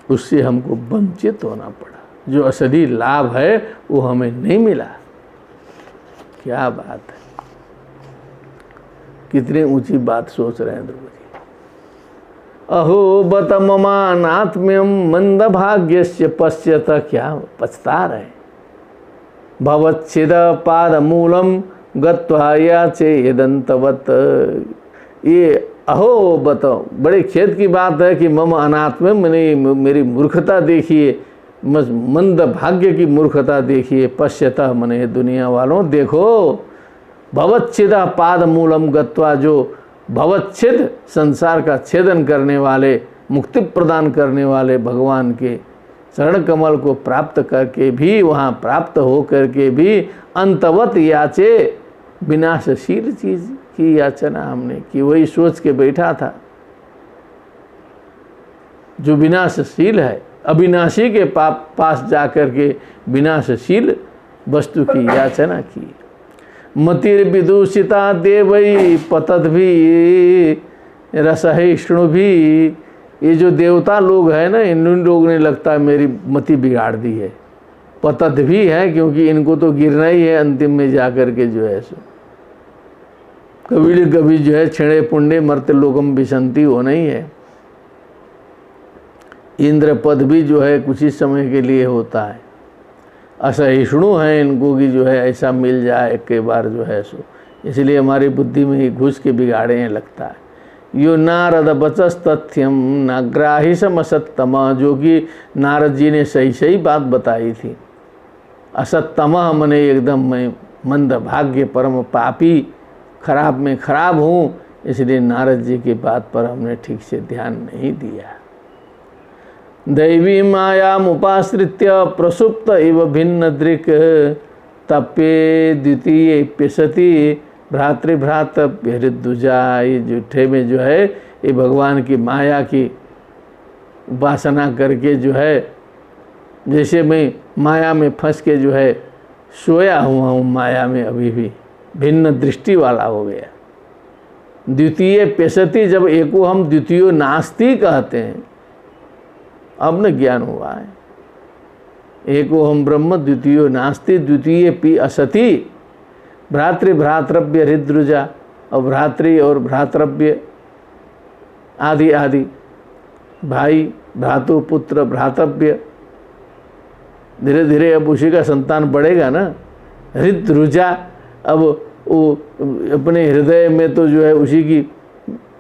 उससे हमको वंचित होना पड़ा, जो असली लाभ है वो हमें नहीं मिला। क्या बात है, कितनी ऊंची बात सोच रहे हैं ध्रुव जी। अहो बत ममानात्म्यम मंद भाग्यस्य पश्यत, क्या पछता रहे। भवच्छिद पाद मूलम गत्वा याचे यदंतवत। ये अहो बत, बड़े खेद की बात है कि मम अनात्म्यम, मैंने मेरी मूर्खता देखिए, मंद भाग्य की मूर्खता देखिए। पश्यत मने दुनिया वालों देखो, भवच्छिद पाद मूलम गत्वा, जो भवच्छिद संसार का छेदन करने वाले, मुक्ति प्रदान करने वाले भगवान के चरण कमल को प्राप्त करके भी, वहाँ प्राप्त हो करके भी अंतवत याचे, विनाशशील चीज की याचना हमने की। वही सोच के बैठा था जो विनाशशील है, अविनाशी के पास जाकर के विनाशशील वस्तु की याचना की। मतिर्विदूषिता देवई पतद्भि रसहिष्णुभि ये जो देवता लोग हैं ना, इन लोगों ने लगता है मेरी मति बिगाड़ दी है। पतत भी है, क्योंकि इनको तो गिरना ही है अंतिम में जाकर के जो है सो। कभी न कभी जो है क्षणे पुण्य मर्त्य लोकम विसंति होना ही है। इंद्र पद भी जो है कुछ ही समय के लिए होता है। असहिष्णु हैं इनको कि जो है ऐसा मिल जाए एक के बार जो है सो, इसलिए हमारी बुद्धि में ही घुस के बिगाड़े हैं लगता है। यो नारद बचस तथ्यम नाग्राही असत्तम, जो कि नारद जी ने सही सही बात बताई थी। असत्तम मने एकदम मैं मंद भाग्य परम पापी खराब में खराब हूँ, इसलिए नारद जी की बात पर हमने ठीक से ध्यान नहीं दिया। दैवी मायाम उपाश्रित्य प्रसुप्त इव भिन्न दृक् तप्ये द्वितीय प्यसति भ्रातृभ्रातृद्विजा। ये जुठे में जो है ये भगवान की माया की उपासना करके जो है, जैसे मैं माया में फंस के जो है सोया हुआ हूँ माया में, अभी भी भिन्न दृष्टि वाला हो गया। द्वितीय प्यसति, जब एको हम द्वितीयो नास्ति कहते हैं, अब न ज्ञान हुआ है। एको हम ब्रह्म द्वितीयो नास्ति द्वितीय पी असति भ्रातृ भ्रातृव्य हृद्रुजा, और भ्रातृ और भ्रातृव्य आदि आदि, भाई भ्रातु पुत्र भ्रातव्य, धीरे धीरे अब उसी का संतान बढ़ेगा ना। हृद्रुजा, अब वो अपने हृदय में तो जो है उसी की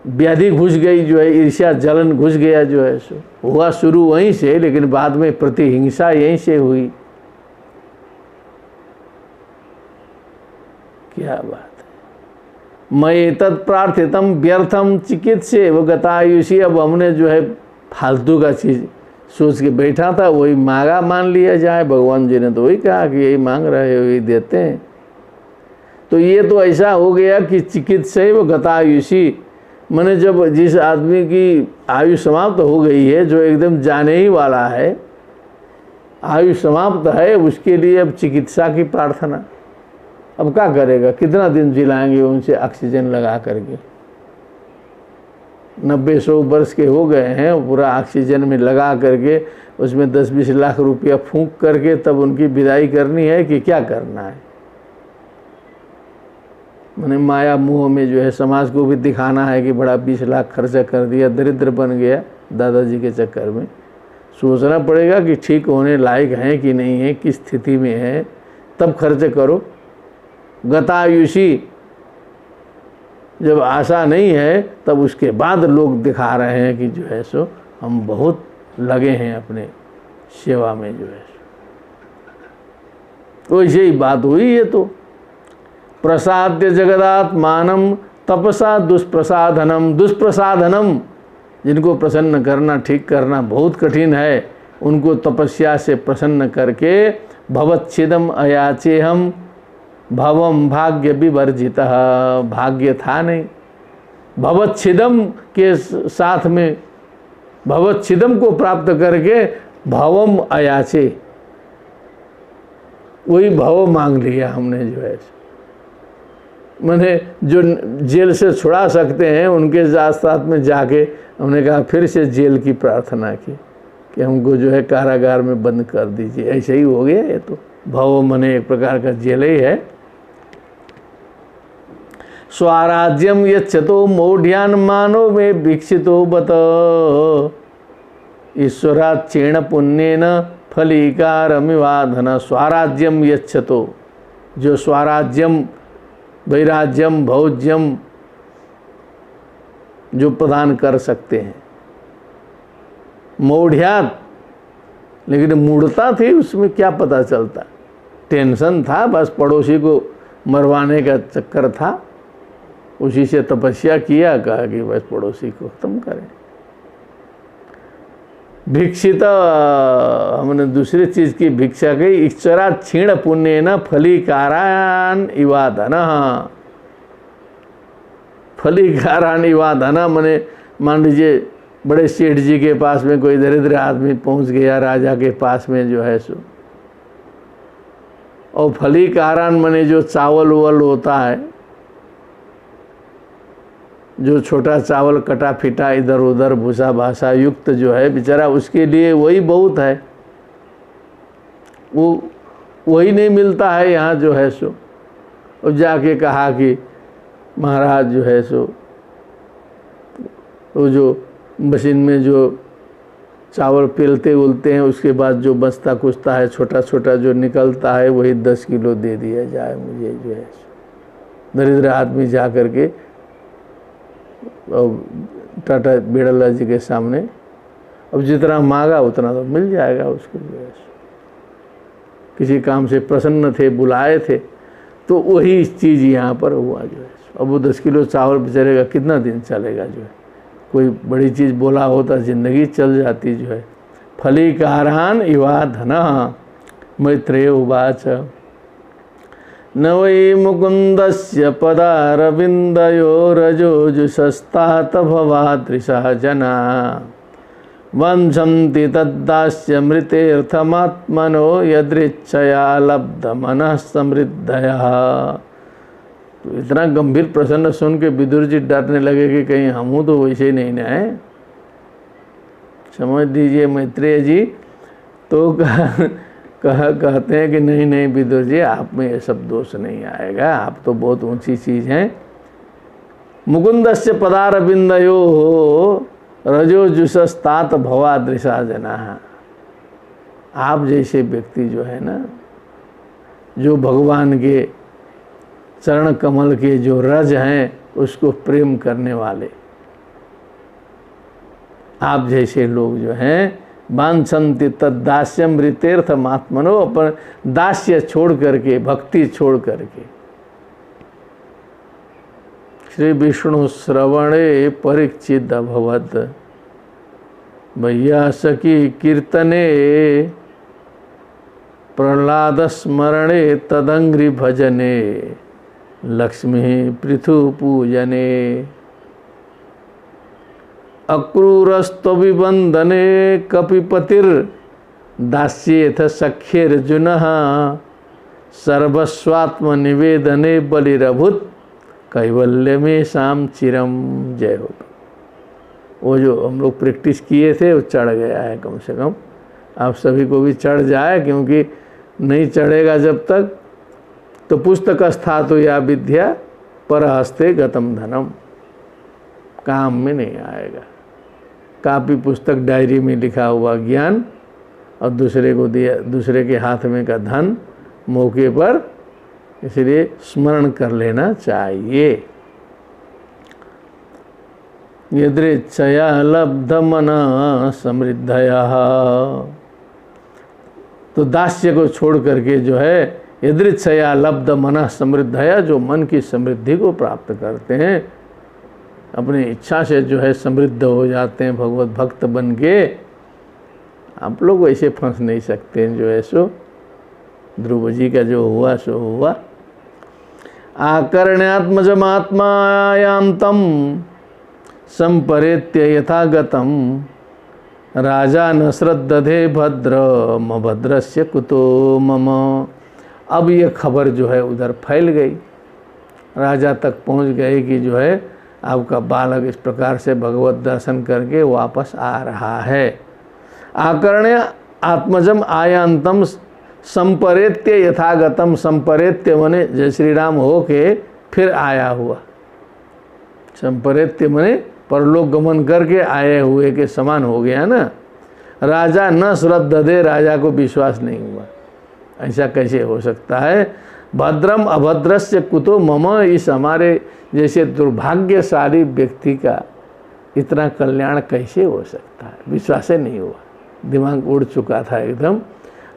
व्याधि घुस गई, जो है ईर्ष्या जलन घुस गया, जो है सो हुआ शुरू वहीं से, लेकिन बाद में प्रतिहिंसा यहीं से हुई। क्या बात है। मैं तत्प्रार्थितम व्यर्थम चिकित्से व गतायुषी, अब हमने जो है फालतू का चीज़ सोच के बैठा था, वही मांगा मान लिया जाए। भगवान जी ने तो वही कहा कि यही मांग रहे हो यही देते हैं। तो ये तो ऐसा हो गया कि चिकित्से व गतायुषी, मैंने जब जिस आदमी की आयु समाप्त हो गई है, जो एकदम जाने ही वाला है, आयु समाप्त है, उसके लिए अब चिकित्सा की प्रार्थना। अब क्या करेगा, कितना दिन जिलाएंगे उनसे ऑक्सीजन लगा करके। 90-100 वर्ष के हो गए हैं, पूरा ऑक्सीजन में लगा करके उसमें 10-20 लाख रुपया फूंक करके तब उनकी विदाई करनी है कि क्या करना है। मैंने माया मुँह में जो है समाज को भी दिखाना है कि बड़ा 20 लाख खर्चा कर दिया, दरिद्र बन गया दादाजी के चक्कर में। सोचना पड़ेगा कि ठीक होने लायक हैं कि नहीं है, किस स्थिति में है, तब खर्च करो। गतायुषी, जब आशा नहीं है तब उसके बाद लोग दिखा रहे हैं कि जो है सो हम बहुत लगे हैं अपने सेवा में, जो है तो ऐसे ही बात हुई। ये तो प्रसाद्य जगदात्मानम तपसा दुष्प्रसाधनम, दुष्प्रसाधनम, जिनको प्रसन्न करना ठीक करना बहुत कठिन है, उनको तपस्या से प्रसन्न करके भवच्छिदम अयाचेहम भवम भाग्य विवर्जित, भाग्य था नहीं। भवच्छिदम के साथ में भवच्छिदम को प्राप्त करके भवम अयाचे, वही भव मांग लिया हमने, जो है मैंने जो जेल से छुड़ा सकते हैं उनके साथ में जाके हमने कहा फिर से जेल की प्रार्थना की कि हमको जो है कारागार में बंद कर दीजिए। ऐसे ही हो गया। ये तो भव मने एक प्रकार का जेल ही है। स्वराज्यम यच्छतो मौढ़्यान मानो में भिक्षितो बत, ईश्वराच्येन पुण्येन फलीकारमिवाधन। स्वराज्यम यच्छतो, जो स्वराज्यम वैराज्यम भौज्यम जो प्रदान कर सकते हैं। मौढ़्यात, लेकिन मूढ़ता थी उसमें, क्या पता चलता, टेंशन था, बस पड़ोसी को मरवाने का चक्कर था, उसी से तपस्या किया, कहा कि बस पड़ोसी को खत्म करें। भिक्षित, हमने दूसरी चीज की भिक्षा की। ईश्वरा क्षीण पुण्य न फलीकारान इवाधन, फलीकारान इवाधन मने मान लीजिए बड़े सेठ जी के पास में कोई दरिद्र आदमी पहुंच गया, राजा के पास में जो है सो, और फलीकारान मने जो चावल उवल होता है, जो छोटा चावल कटा फिटा इधर उधर भूसा भाषा युक्त जो है बेचारा, उसके लिए वही बहुत है, वो वही नहीं मिलता है यहाँ जो है सो। और जाके कहा कि महाराज जो है सो वो जो मशीन में जो चावल पेलते उलते हैं उसके बाद जो बचता कुचता है छोटा छोटा जो निकलता है वही 10 किलो दे दिया जाए मुझे जो है। दरिद्र आदमी जा कर के और टाटा बिरला जी के सामने अब जितना मांगा उतना तो मिल जाएगा उसको जो है। किसी काम से प्रसन्न थे, बुलाए थे, तो वही चीज़ यहाँ पर हुआ जो है। अब वो 10 किलो चावल बेचारे का कितना दिन चलेगा जो है। कोई बड़ी चीज़ बोला होता ज़िंदगी चल जाती जो है। फलीकारान इवा धना मैत्रेय उवाच न वै मुकुन्दस्य पदारविन्दयो रजोजुषस्तात भवादृशः जना वंशन्ति तद्दास्य मृतेऽर्थमात्मनो यदृच्छया लब्धमनः समृद्धयः। तो इतना गंभीर प्रसन्न सुन के विदुर जी डरने लगे कि कहीं हमहूँ तो वैसे नहीं ना है। समझ दीजिए मैत्रेय जी तो कहते हैं कि नहीं नहीं विदुर जी, आप में ये सब दोष नहीं आएगा, आप तो बहुत ऊंची चीज़ हैं। मुकुंदस्य पदारविंदयो रजोजुषस्तात भवादृशा जना। आप जैसे व्यक्ति जो है ना, जो भगवान के चरण कमल के जो रज हैं उसको प्रेम करने वाले, आप जैसे लोग जो हैं वांछन्ति तद्दास्यम मृतेर्थम आत्मनो, अपन दास्य छोड़ करके भक्ति छोड़ करके श्री विष्णु श्रवणे परीक्षित अभवत वैयासकी कीर्तने प्रहलाद स्मरणे तदंग्रि भजने लक्ष्मी पृथु पूजने अक्रूरस्त्वभिवन्दने कपिपतिर दास्येथ सख्येर्जुनः सर्वस्वात्मनिवेदने बलिरभूत कैवल्य में शाम चिरम। जय हो। वो जो हम लोग प्रैक्टिस किए थे वो चढ़ गया है, कम से कम आप सभी को भी चढ़ जाए, क्योंकि नहीं चढ़ेगा जब तक तो पुस्तक स्थातु या विद्या परहस्ते गतम धनम, काम में नहीं आएगा। कापी पुस्तक डायरी में लिखा हुआ ज्ञान और दूसरे को दिया, दूसरे के हाथ में का धन मौके पर, इसलिए स्मरण कर लेना चाहिए। यदृच्छया लब्धमना समृद्धया, तो दास्य को छोड़ करके जो है यदृच्छया लब्ध मना समृद्धया, जो मन की समृद्धि को प्राप्त करते हैं, अपनी इच्छा से जो है समृद्ध हो जाते हैं भगवत भक्त बन के। आप लोग वैसे फंस नहीं सकते हैं जो है सो। ध्रुव जी का जो हुआ सो हुआ। आकर्ण्यात्मजमात्मायांतम संपरेत्य यथागतम राजा न श्रद्धे भद्र भद्रस्य कुतो मम। अब ये खबर जो है उधर फैल गई, राजा तक पहुंच गए कि जो है आपका बालक इस प्रकार से भगवत दर्शन करके वापस आ रहा है। आकर्ण्य आत्मजम आयांतम संपरेत्य यथागतम। संपरेत्य मने जय श्री राम हो के फिर आया हुआ, संपरेत्य मने परलोक गमन करके आए हुए के समान हो गया ना। राजा न श्रद्धे, राजा को विश्वास नहीं हुआ, ऐसा कैसे हो सकता है। भद्रम अभद्रस्य कुतो मम, इस हमारे जैसे दुर्भाग्यशाली व्यक्ति का इतना कल्याण कैसे हो सकता है। विश्वास ही नहीं हुआ, दिमाग उड़ चुका था एकदम।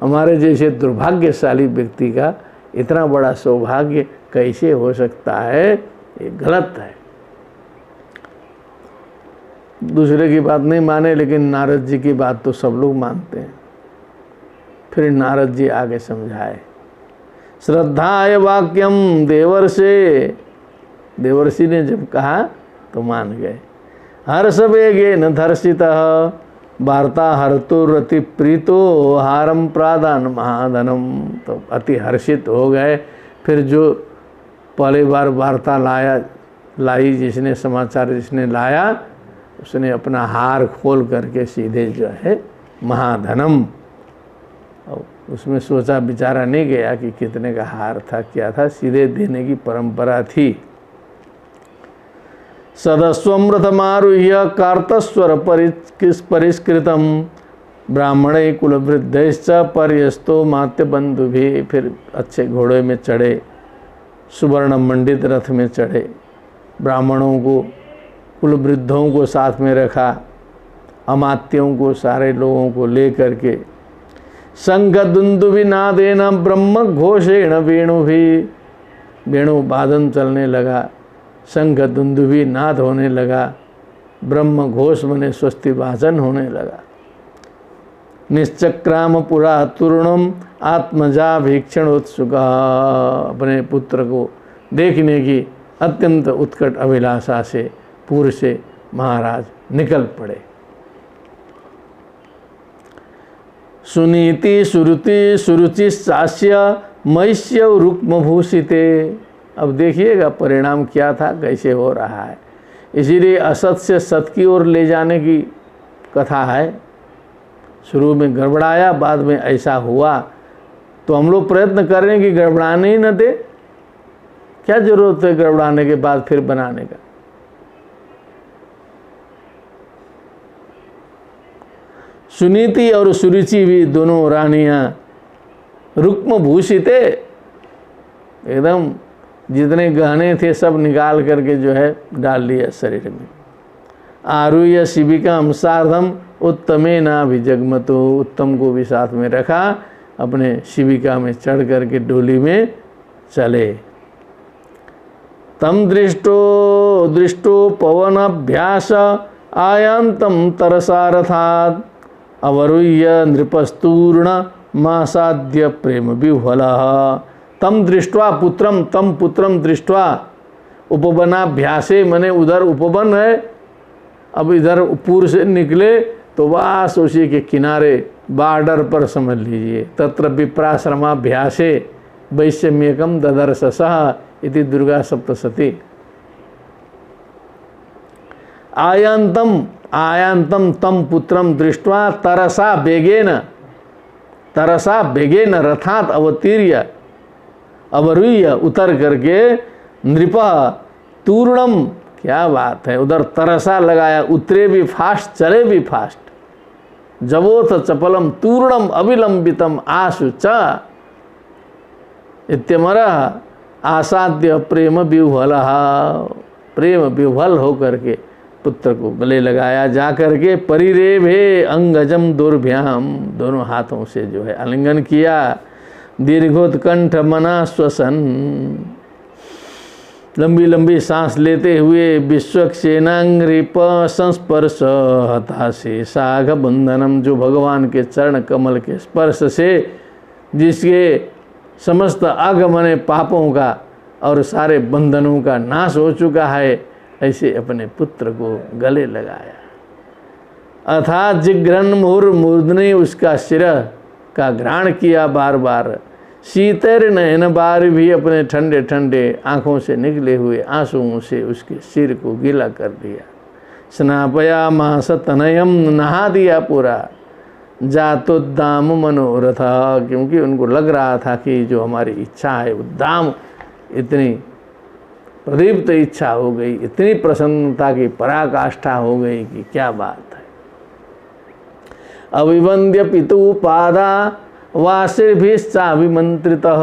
हमारे जैसे दुर्भाग्यशाली व्यक्ति का इतना बड़ा सौभाग्य कैसे हो सकता है, ये गलत है। दूसरे की बात नहीं माने, लेकिन नारद जी की बात तो सब लोग मानते हैं। फिर नारद जी आगे समझाए। श्रद्धाय वाक्यम देवर्षे, देवर्षि ने जब कहा तो मान गए। हर्ष वेगे न धर्षितः वार्ता हर्तुरति प्रीतो हारम प्रादान महाधनम, तो अति हर्षित हो गए। फिर जो पहली बार वार्ता लाया लाई, जिसने समाचार जिसने लाया, उसने अपना हार खोल करके सीधे जो है महाधनम, और उसमें सोचा विचारा नहीं गया कि कितने का हार था, क्या था, सीधे देने की परंपरा थी। सदस्वमृतमारुह्य कार्तस्वर परिष्कृतम ब्राह्मणे कुलवृद्धश्च पर्यस्तो मात्य बंधु भी। फिर अच्छे घोड़े में चढ़े, सुवर्ण मंडित रथ में चढ़े, ब्राह्मणों को कुलवृद्धों को साथ में रखा, अमात्यों को, सारे लोगों को ले करके शंख दुंदुभि नादेन ब्रह्म घोषेण वेणु भी, वेणु वादन चलने लगा, शंख दुंदुभि नाद होने लगा, ब्रह्म घोष मने स्वस्ति वाचन होने लगा। निश्चक्राम पुरा तूर्णम आत्मजा भीक्षण उत्सुक, अपने पुत्र को देखने की अत्यंत उत्कट अभिलाषा से पुर से महाराज निकल पड़े। सुनीति सुरुचि सुरुचि सास्य मैस्य रुक्मभूषिते। अब देखिएगा परिणाम क्या था, कैसे हो रहा है। इसीलिए असत से सत की ओर ले जाने की कथा है। शुरू में गड़बड़ाया, बाद में ऐसा हुआ, तो हम लोग प्रयत्न कर रहे हैं कि गड़बड़ाने ही न दे। क्या जरूरत है गड़बड़ाने के बाद फिर बनाने का। सुनीति और सुरुचि भी दोनों रानियां रुक्म भूषिते, एकदम जितने गहने थे सब निकाल करके जो है डाल लिया शरीर में। आरुह्य शिविकाम सार्धम उत्तमे ना भी जगमतो, उत्तम को भी साथ में रखा, अपने शिविका में चढ़ करके डोली में चले। तम दृष्टो पवन अभ्यास आयांतम तरसा रथात् अवरुह्य नृपस्तूर्ण मासाद्य प्रेम विह्वलः। तम दृष्ट्वा पुत्रम, तम पुत्रम दृष्ट्वा उपवनाभ्यासे, मने उधर उपवन है, अब इधर पूर्व से निकले तो वास उसी के किनारे बॉर्डर पर समझ लीजिए। तत्र विप्राश्रमाभ्यासे वैश्यम्यकम ददर्शसः इति दुर्गा सप्तशती। आयांतम आयांतम तम पुत्रम दृष्ट्वा तरसा बेगेन रथात अवतीर्य अवरुह्य, उतर करके नृप तूर्णम, क्या बात है, उधर तरसा लगाया, उतरे भी फास्ट चले भी फास्ट। जवोथ चपलम तूर्णम अविलंबितम आशु च इत्यमरः आसाद्य प्रेम विह्वलः, प्रेम विह्वल हो करके पुत्र को गले लगाया। जा करके परिरेभे अंगजम दुर्भ्याम, दोनों हाथों से जो है आलिंगन किया। दीर्घोत्कंठ मना श्वसन, लंबी लंबी सांस लेते हुए विश्वक्सेनांग्रिप संस्पर्श हताशे साघ बंधनम, जो भगवान के चरण कमल के स्पर्श से जिसके समस्त आगमने पापों का और सारे बंधनों का नाश हो चुका है, ऐसे अपने पुत्र को गले लगाया। अर्थात जिघ्रन मुहुर्मूर्धनि, उसका सिर का घ्राण किया बार बार। शीतर नयन बार भी, अपने ठंडे ठंडे आँखों से निकले हुए आंसुओं से उसके सिर को गीला कर दिया। स्नापया मास तनयम, नहा दिया पूरा। जातोद्दाम मनोरथ, क्योंकि उनको लग रहा था कि जो हमारी इच्छा है उद्दाम, इतनी प्रदीप्त इच्छा हो गई, इतनी प्रसन्नता की पराकाष्ठा हो गई कि क्या बात है। अविवंद्य पितु पादा वासिर्भिश्चाभिमंत्रितः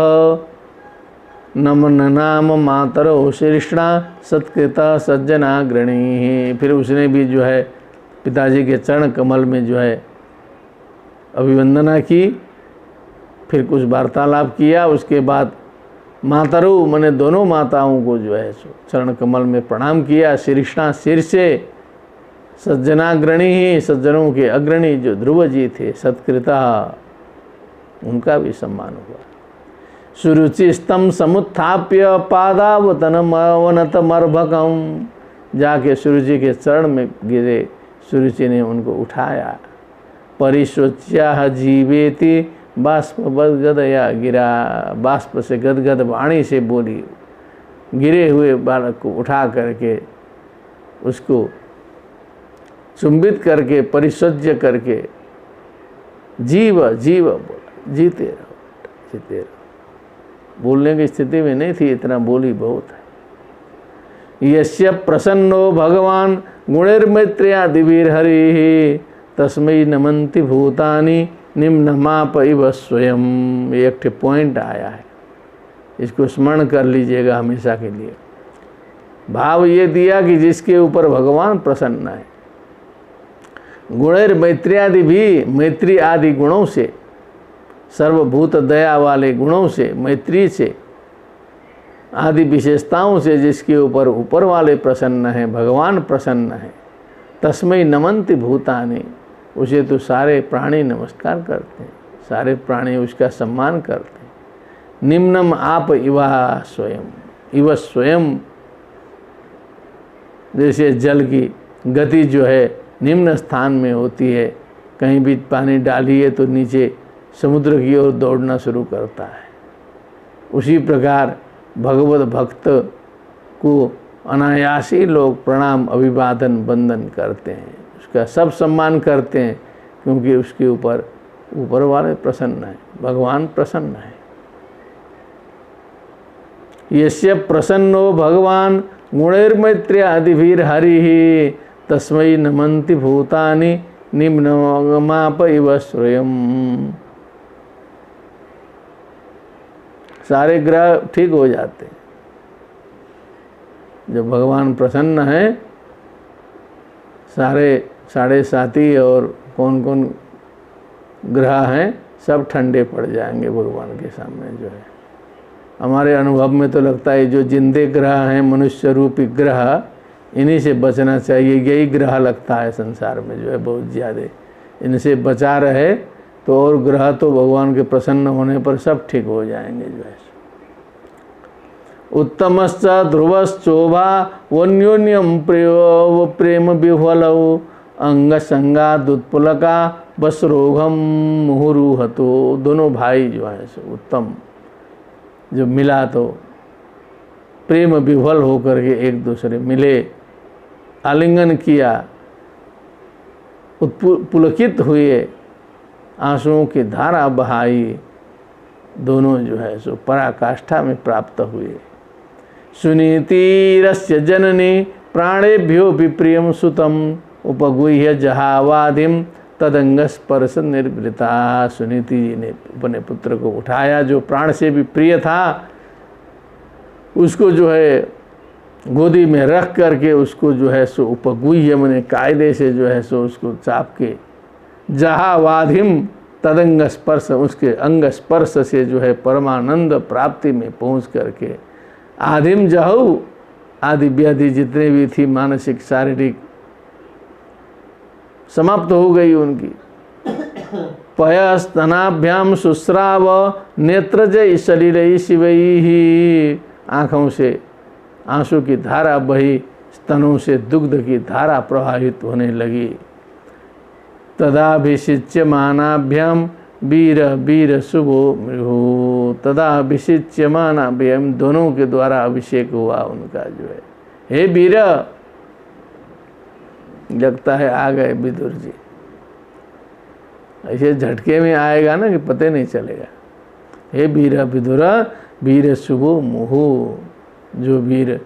नमन नाम मातरो श्रीष्णा सत्कृत सज्जनाग्रणी। फिर उसने भी जो है पिताजी के चरण कमल में जो है अभिवंदना की, फिर कुछ वार्तालाप किया। उसके बाद मातरो मैंने दोनों माताओं को जो है चरण कमल में प्रणाम किया। श्रीष्णा सिर से, सज्जनाग्रणी ही, सज्जनों के अग्रणी जो ध्रुव जी थे, सत्कृता, उनका भी सम्मान हुआ। सुरुचिस्तम समुत्थाप्य पादावतनमवनत मर्भकम, जाके सुरुचि के चरण में गिरे। सुरुचि ने उनको उठाया। परिशोच्या जीवेति बाष्प गदया गिरा, बाष्प से गदगद वाणी से बोली, गिरे हुए बालक को उठा करके उसको चुंबित करके परिसज्य करके जीव जीव बोला, जीते रहो जीते रहो। बोलने की स्थिति में नहीं थी, इतना बोली बहुत है। यस्य प्रसन्नो भगवान गुणैर्मैत्र्यादिभिर्हरिः तस्मै नमन्ति भूतानि निम्नमाप इव स्वयं। एक ठे पॉइंट आया है, इसको स्मरण कर लीजिएगा हमेशा के लिए। भाव ये दिया कि जिसके ऊपर भगवान प्रसन्न है, गुणैर्मैत्र्यादि भी, मैत्री आदि गुणों से, सर्वभूत दया वाले गुणों से, मैत्री से, आदि विशेषताओं से जिसके ऊपर वाले प्रसन्न हैं, भगवान प्रसन्न है, तस्मै नमन्ति भूतानि, उसे तो सारे प्राणी नमस्कार करते हैं, सारे प्राणी उसका सम्मान करते हैं। निम्नम आप इवा स्वयं, इव स्वयं, जैसे जल की गति जो है निम्न स्थान में होती है, कहीं भी पानी डालिए तो नीचे समुद्र की ओर दौड़ना शुरू करता है, उसी प्रकार भगवत भक्त को अनायासी लोग प्रणाम अभिवादन वंदन करते हैं, उसका सब सम्मान करते हैं, क्योंकि उसके ऊपर वाले प्रसन्न है, भगवान प्रसन्न है। यस्य प्रसन्नो भगवान गुणैर्मैत्र्यादिभिर्हरिः तस्मै नमन्ति भूतानि निम्नमाप इव स्वयं। सारे ग्रह ठीक हो जाते हैं जब भगवान प्रसन्न है। साढ़े साथी और कौन कौन ग्रह हैं सब ठंडे पड़ जाएंगे भगवान के सामने। जो है हमारे अनुभव में तो लगता है जो जिंदे ग्रह हैं, मनुष्य रूपी ग्रह, इन्हीं से बचना चाहिए। यही ग्रह लगता है संसार में जो है बहुत ज़्यादा, इनसे बचा रहे तो और ग्रह तो भगवान के प्रसन्न होने पर सब ठीक हो जाएंगे। जो है उत्तमश्च ध्रुवश्चोभा वन्योन्यम प्रेम विह्वलौ अंग संगादुत्पुलका बसरोघम मुहुरुहतो। दोनों भाई जो है उत्तम, जब मिला तो प्रेम विह्वल होकर के एक दूसरे मिले, आलिंगन किया, पुलकित हुए, आंसुओं की धारा बहाई, दोनों जो है सो पराकाष्ठा में प्राप्त हुए। सुनीतिरस्य जननी प्राणेभ्यो विप्रियम सुतम उपगुह्य जहावाधिम तदंग स्पर्श निर्वृता। सुनीति जी ने अपने पुत्र को उठाया जो प्राण से भी प्रिय था, उसको जो है गोदी में रख करके उसको जो है सो उपगुह्य मने कायदे से जो है सो उसको चाप के, जहावाधिम तदंग स्पर्श, उसके अंग स्पर्श से जो है परमानंद प्राप्ति में पहुंच करके, आधिम जहु, आदि व्याधि जितने भी थी मानसिक शारीरिक समाप्त हो गई उनकी। पयस्तनाभ्याम सुस्राव नेत्रजय शरीर शिवई। आँखों से आंसू की धारा बही, स्तनों से दुग्ध की धारा प्रवाहित होने लगी। तदाभिषिच्यमानाभ्याम वीर वीर शुभो मृहु। तदाभिषिच्यमानाभ्याम, दोनों के द्वारा अभिषेक हुआ उनका जो है। हे वीर, लगता है आ गए विदुर जी, ऐसे झटके में आएगा ना कि पता नहीं चलेगा। हे वीर विदुर वीर शुभो मुहु, जो वीर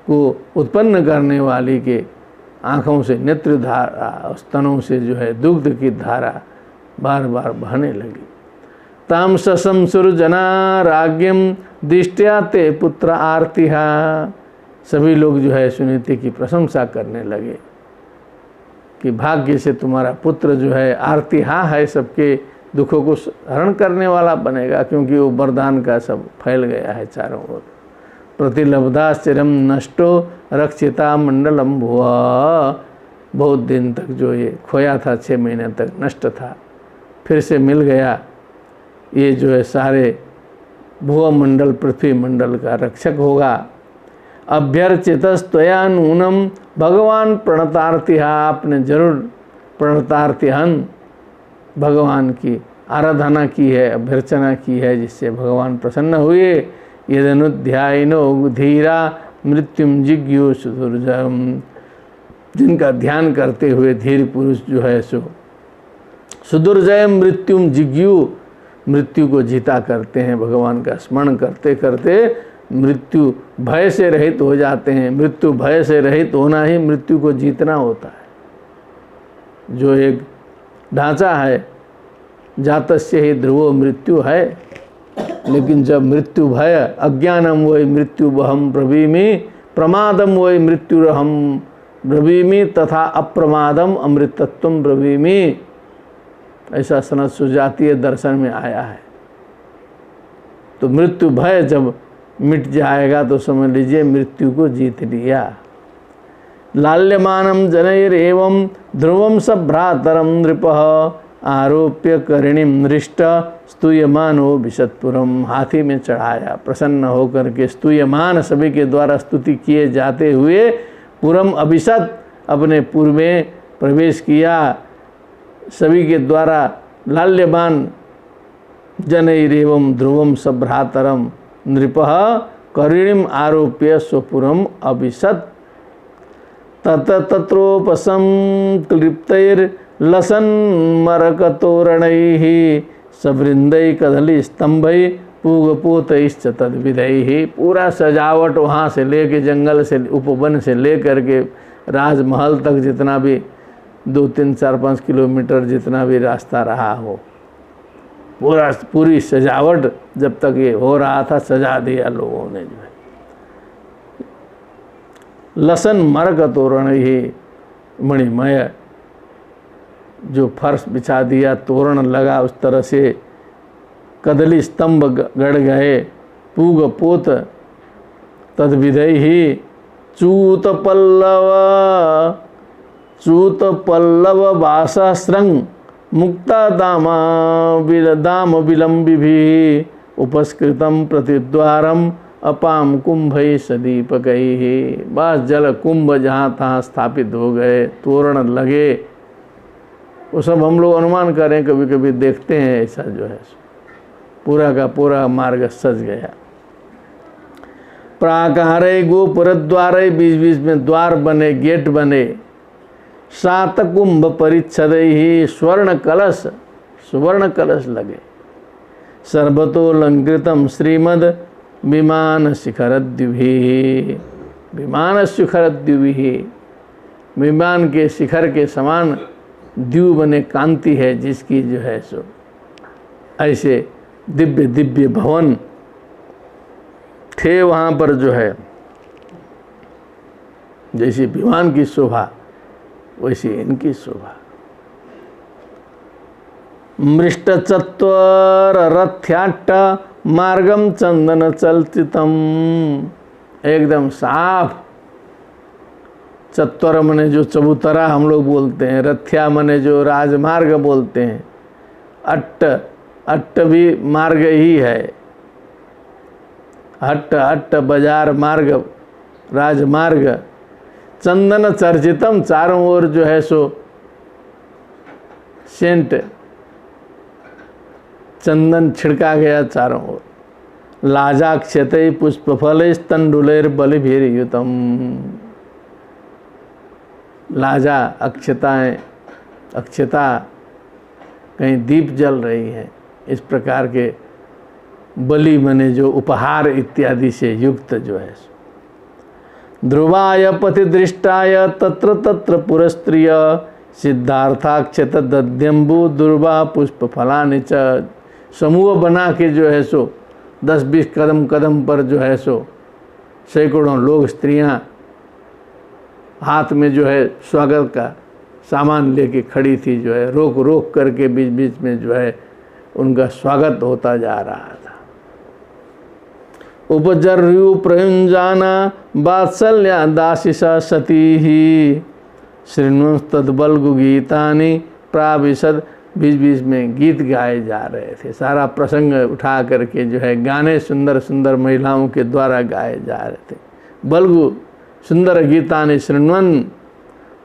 को उत्पन्न करने वाली के आँखों से नेत्र धारा, स्तनों से जो है दुग्ध की धारा बार बार बहने लगी। ताम सशंसुर जना राज्ञम दृष्टया ते पुत्र आर्तिहा। सभी लोग जो है सुनीति की प्रशंसा करने लगे कि भाग्य से तुम्हारा पुत्र जो है आर्तिहा है, सबके दुखों को हरण करने वाला बनेगा, क्योंकि वो वरदान का सब फैल गया है चारों ओर। प्रतिलब्धा चिरम नष्टो रक्षिता मंडलम भुआ। बहुत दिन तक जो ये खोया था, 6 महीने तक नष्ट था, फिर से मिल गया। ये जो है सारे भुव मंडल, पृथ्वी मंडल का रक्षक होगा। अभ्यर्चितस्त्वया नूनम भगवान प्रणतार्तिहा। आपने जरूर प्रणतार्तिहन, भगवान की आराधना की है, अभ्यर्चना की है, जिससे भगवान प्रसन्न हुए। यदनुध्यायिनो धीरा मृत्युम जिज्ञु सुदुर्जम। जिनका ध्यान करते हुए धीर पुरुष जो है सो सुदुर्जय मृत्युम जिज्ञु, मृत्यु को जीता करते हैं। भगवान का स्मरण करते करते मृत्यु भय से रहित हो जाते हैं। मृत्यु भय से रहित होना ही मृत्यु को जीतना होता है। जो एक ढांचा है, जातस्य ही ध्रुवो मृत्यु है, लेकिन जब मृत्यु भय अज्ञानम वही मृत्यु बहम ब्रवीमि, प्रमादम वही मृत्युरहम ब्रवीमि, तथा अप्रमादम अमृतत्वम ब्रवीमि, ऐसा सनद सुजातीय दर्शन में आया है। तो मृत्यु भय जब मिट जाएगा तो समझ लीजिए मृत्यु को जीत लिया। लाल्यमानम जनैर एवं ध्रुवम सभ्रातरम नृपः, आरोप्य करिणीम नृष्ट स्तूयमानो विशतपुरम। हाथी में चढ़ाया, प्रसन्न होकर के स्तूयमान, सभी के द्वारा स्तुति किए जाते हुए पुरम अभिशत, अपने पुर में प्रवेश किया। सभी के द्वारा लाल्यमान जनैरेवं ध्रुवम सभ्रातरम नृपः करिणीम आरोप्य स्वपुरम अभिशत। तत तत्रोपसं क्लिप्तैर्लसन् मरकतोरणैः सवृन्दै कदलीस्तंभै पूगपोतैश्च तद्विधैः। पूरा सजावट वहाँ से लेके जंगल से उपवन से लेकर के राजमहल तक जितना भी 2, 3, 4, 5 किलोमीटर जितना भी रास्ता रहा हो, पूरी सजावट जब तक ये हो रहा था सजा दिया लोगों ने। जो है लसन मरक तोरण ही मणिमय, जो फर्श बिछा दिया, तोरण लगा, उस तरह से कदली स्तंभ गड़ गए। पूग पोत तद्विधई ही चूत पल्लव वासा श्रृंग मुक्ता दाम विलंबि भी उपस्कृतम प्रतिद्वारम अपाम कुंभई सदीपकई। बस जल कुंभ जहाँ तहाँ स्थापित हो गए, तोरण लगे। वो सब हम लोग अनुमान करें, कभी कभी देखते हैं ऐसा जो है पूरा का पूरा मार्ग सज गया। प्राकारे गोपुर द्वारे, बीच बीच में द्वार बने, गेट बने। सात कुंभ परिच्छद ही स्वर्ण कलश लगे। सर्वतोलंकृतम श्रीमद विमान शिखरद्युभि, विमान के शिखर के समान द्यू बने कांति है जिसकी जो है सो ऐसे दिव्य दिव्य भवन थे वहाँ पर। जो है जैसी विमान की शोभा वैसी इनकी शोभा। मृष्ट चत्वर रथ्याट्ट मार्गम चंदन चलचितम, एकदम साफ। चत्वर मने जो चबूतरा हम लोग बोलते हैं, रथ्या मने जो राजमार्ग बोलते हैं, अट्ट भी मार्ग ही है। अट्ट बाजार मार्ग, राजमार्ग। चंदन चर्चितम, चारों ओर जो है सो सेंट चंदन छिड़का गया चारों ओर। लाजाक्षतै पुष्पफलैस्तण्डुलैर् बलिभिर्युतम, लाजा अक्षताएं, अक्षता कहीं दीप जल रही है, इस प्रकार के बलि मने जो उपहार इत्यादि से युक्त जो है। ध्रुवाय पति दृष्टाय तत्र तत्र पुरस्त्रिय सिद्धार्थाक्षत दध्यम्बु दुर्वा पुष्प फलानि च। समूह बना के जो है सो 10-20 कदम पर जो है सो सैकड़ों लोग, स्त्रियां हाथ में जो है स्वागत का सामान लेके खड़ी थी। जो है रोक रोक करके बीच बीच में जो है उनका स्वागत होता जा रहा था। उपजर्यु प्रयुंजाना वात्सल्या दासिसा सती ही शृण्वंस्तद्बल्गु गीतानि प्राविशद। बीच बीच में गीत गाए जा रहे थे, सारा प्रसंग उठा करके जो है गाने सुंदर सुंदर महिलाओं के द्वारा गाए जा रहे थे। बल्गु सुंदर गीतानि शृण्वन,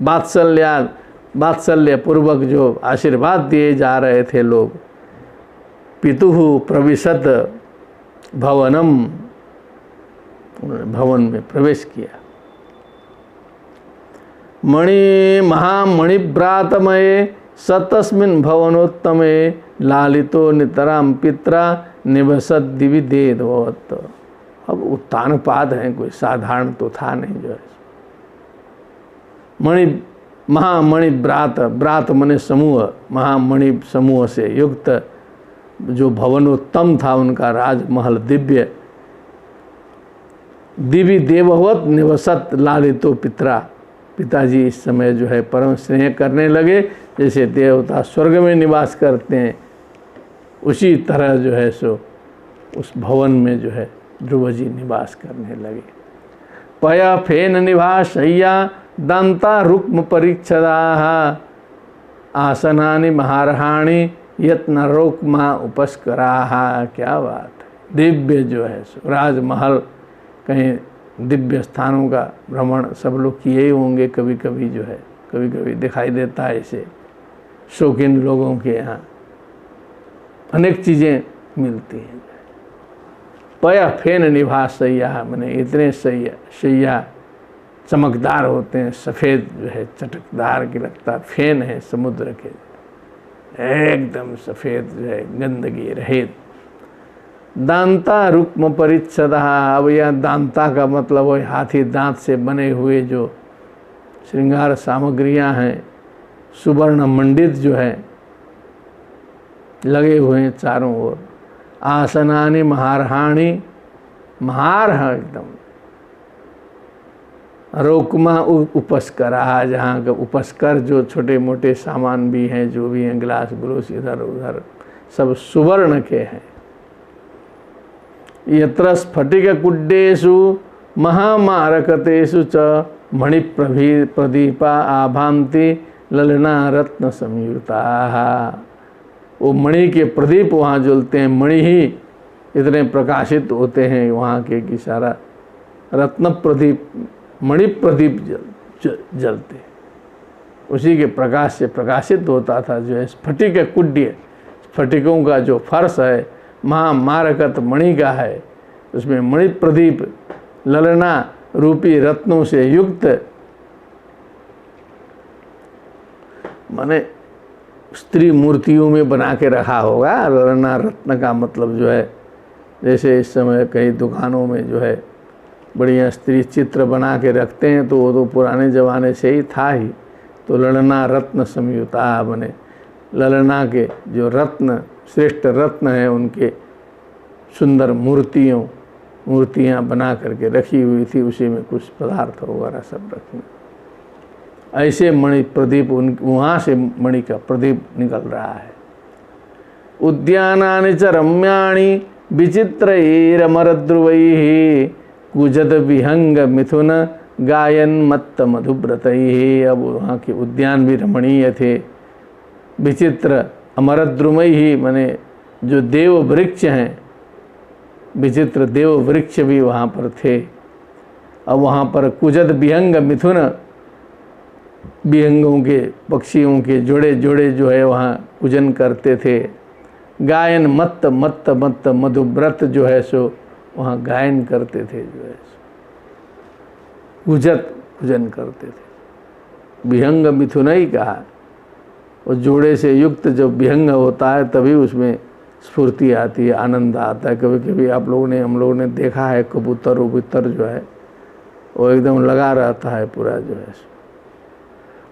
वात्सल्य पूर्वक जो आशीर्वाद दिए जा रहे थे लोग। पितुः प्रविशत भवनम, उन्होंने भवन में प्रवेश किया। मणि महामणिव्रातमये सतस्मिन् भवनोत्तमे लालितो नितराम पित्रा निवसत दिवि देववत्। अब उत्तानपाद हैं, कोई साधारण तो था नहीं जो है। मणि महामणि व्रात मने समूह, महामणि समूह से युक्त जो भवनोत्तम था उनका राजमहल दिव्य, दिव्य देववत निवसत लालितो पित्रा। पिताजी इस समय जो है परम स्नेह करने लगे, जैसे देवता स्वर्ग में निवास करते हैं उसी तरह जो है सो उस भवन में जो है ध्रुव जी निवास करने लगे। पया फेन निवास शय्या दंता रुक्म परीक्षदाः आसनानि महारहाणि यत्न रोक्मा उपस्कराः। क्या बात है, दिव्य जो है सो राजमहल, कहीं दिव्य स्थानों का भ्रमण सब लोग किए ही होंगे, कभी कभी जो है कभी कभी दिखाई देता है ऐसे शौकीन लोगों के यहाँ अनेक चीज़ें मिलती हैं। पया फेन निवास शय्या मैंने इतने शैया चमकदार होते हैं, सफ़ेद जो है चटकदार की लगता, फेन है समुद्र के, एकदम सफ़ेद जो है गंदगी रहित। दांता रुक्म परिच्छदा। अब यह दांता का मतलब वो हाथी दांत से बने हुए जो श्रृंगार सामग्रियां हैं, सुवर्ण मंडित जो है लगे हुए हैं चारों ओर। आसनानि महारहाणि, महार है एकदम। रोकमा उपस्करा, जहाँ का उपस्कर जो छोटे मोटे सामान भी हैं, जो भी हैं गिलास ग्लास इधर उधर सब सुवर्ण के हैं। यत्र स्फटिक कुड्डेषु महामारकतेषु च मणि प्रदीपा आभान्ति ललना रत्न संयुक्ता। वो मणि के प्रदीप वहाँ जलते हैं, मणि ही इतने प्रकाशित होते हैं वहाँ के कि सारा रत्न प्रदीप, मणि प्रदीप जलते, उसी के प्रकाश से प्रकाशित होता था जो है स्फटिक कुड्य, स्फटिकों का जो फर्श है महामारकत मणि का है, उसमें मणि प्रदीप ललना रूपी रत्नों से युक्त, माने स्त्री मूर्तियों में बना के रखा होगा। ललना रत्न का मतलब जो है जैसे इस समय कई दुकानों में जो है बढ़िया स्त्री चित्र बना के रखते हैं, तो वो तो पुराने ज़माने से ही था ही। तो ललना रत्न संयुक्ता बने, ललना के जो रत्न श्रेष्ठ रत्न हैं उनके सुंदर मूर्तियाँ बना करके रखी हुई थी, उसी में कुछ पदार्थ वगैरह सब रखने। ऐसे मणि प्रदीप वहाँ से मणि का प्रदीप निकल रहा है। उद्यानानि च रम्याणि विचित्रैरमरद्रुवैः कुजद विहंग मिथुन गायन मत्त मधुव्रतैः। अब वहाँ के उद्यान भी रमणीय थे। विचित्र अमरद्रुमैः माने जो देव वृक्ष हैं, विचित्र देव वृक्ष भी वहाँ पर थे। अब वहाँ पर कुजद विहंग मिथुन, विहंगों के पक्षियों के जोड़े जोड़े जो है वहाँ पूजन करते थे। गायन मत्त मत्त मत्त मधुव्रत जो है सो वहाँ गायन करते थे, जो है कुजत पूजन करते थे। विहंग मिथुन ही कहा, और जोड़े से युक्त जब विहंग होता है तभी उसमें स्फूर्ति आती है, आनंद आता है। कभी कभी आप लोगों ने हम लोगों ने देखा है कबूतर उबूतर जो है वो एकदम लगा रहता है पूरा जो है।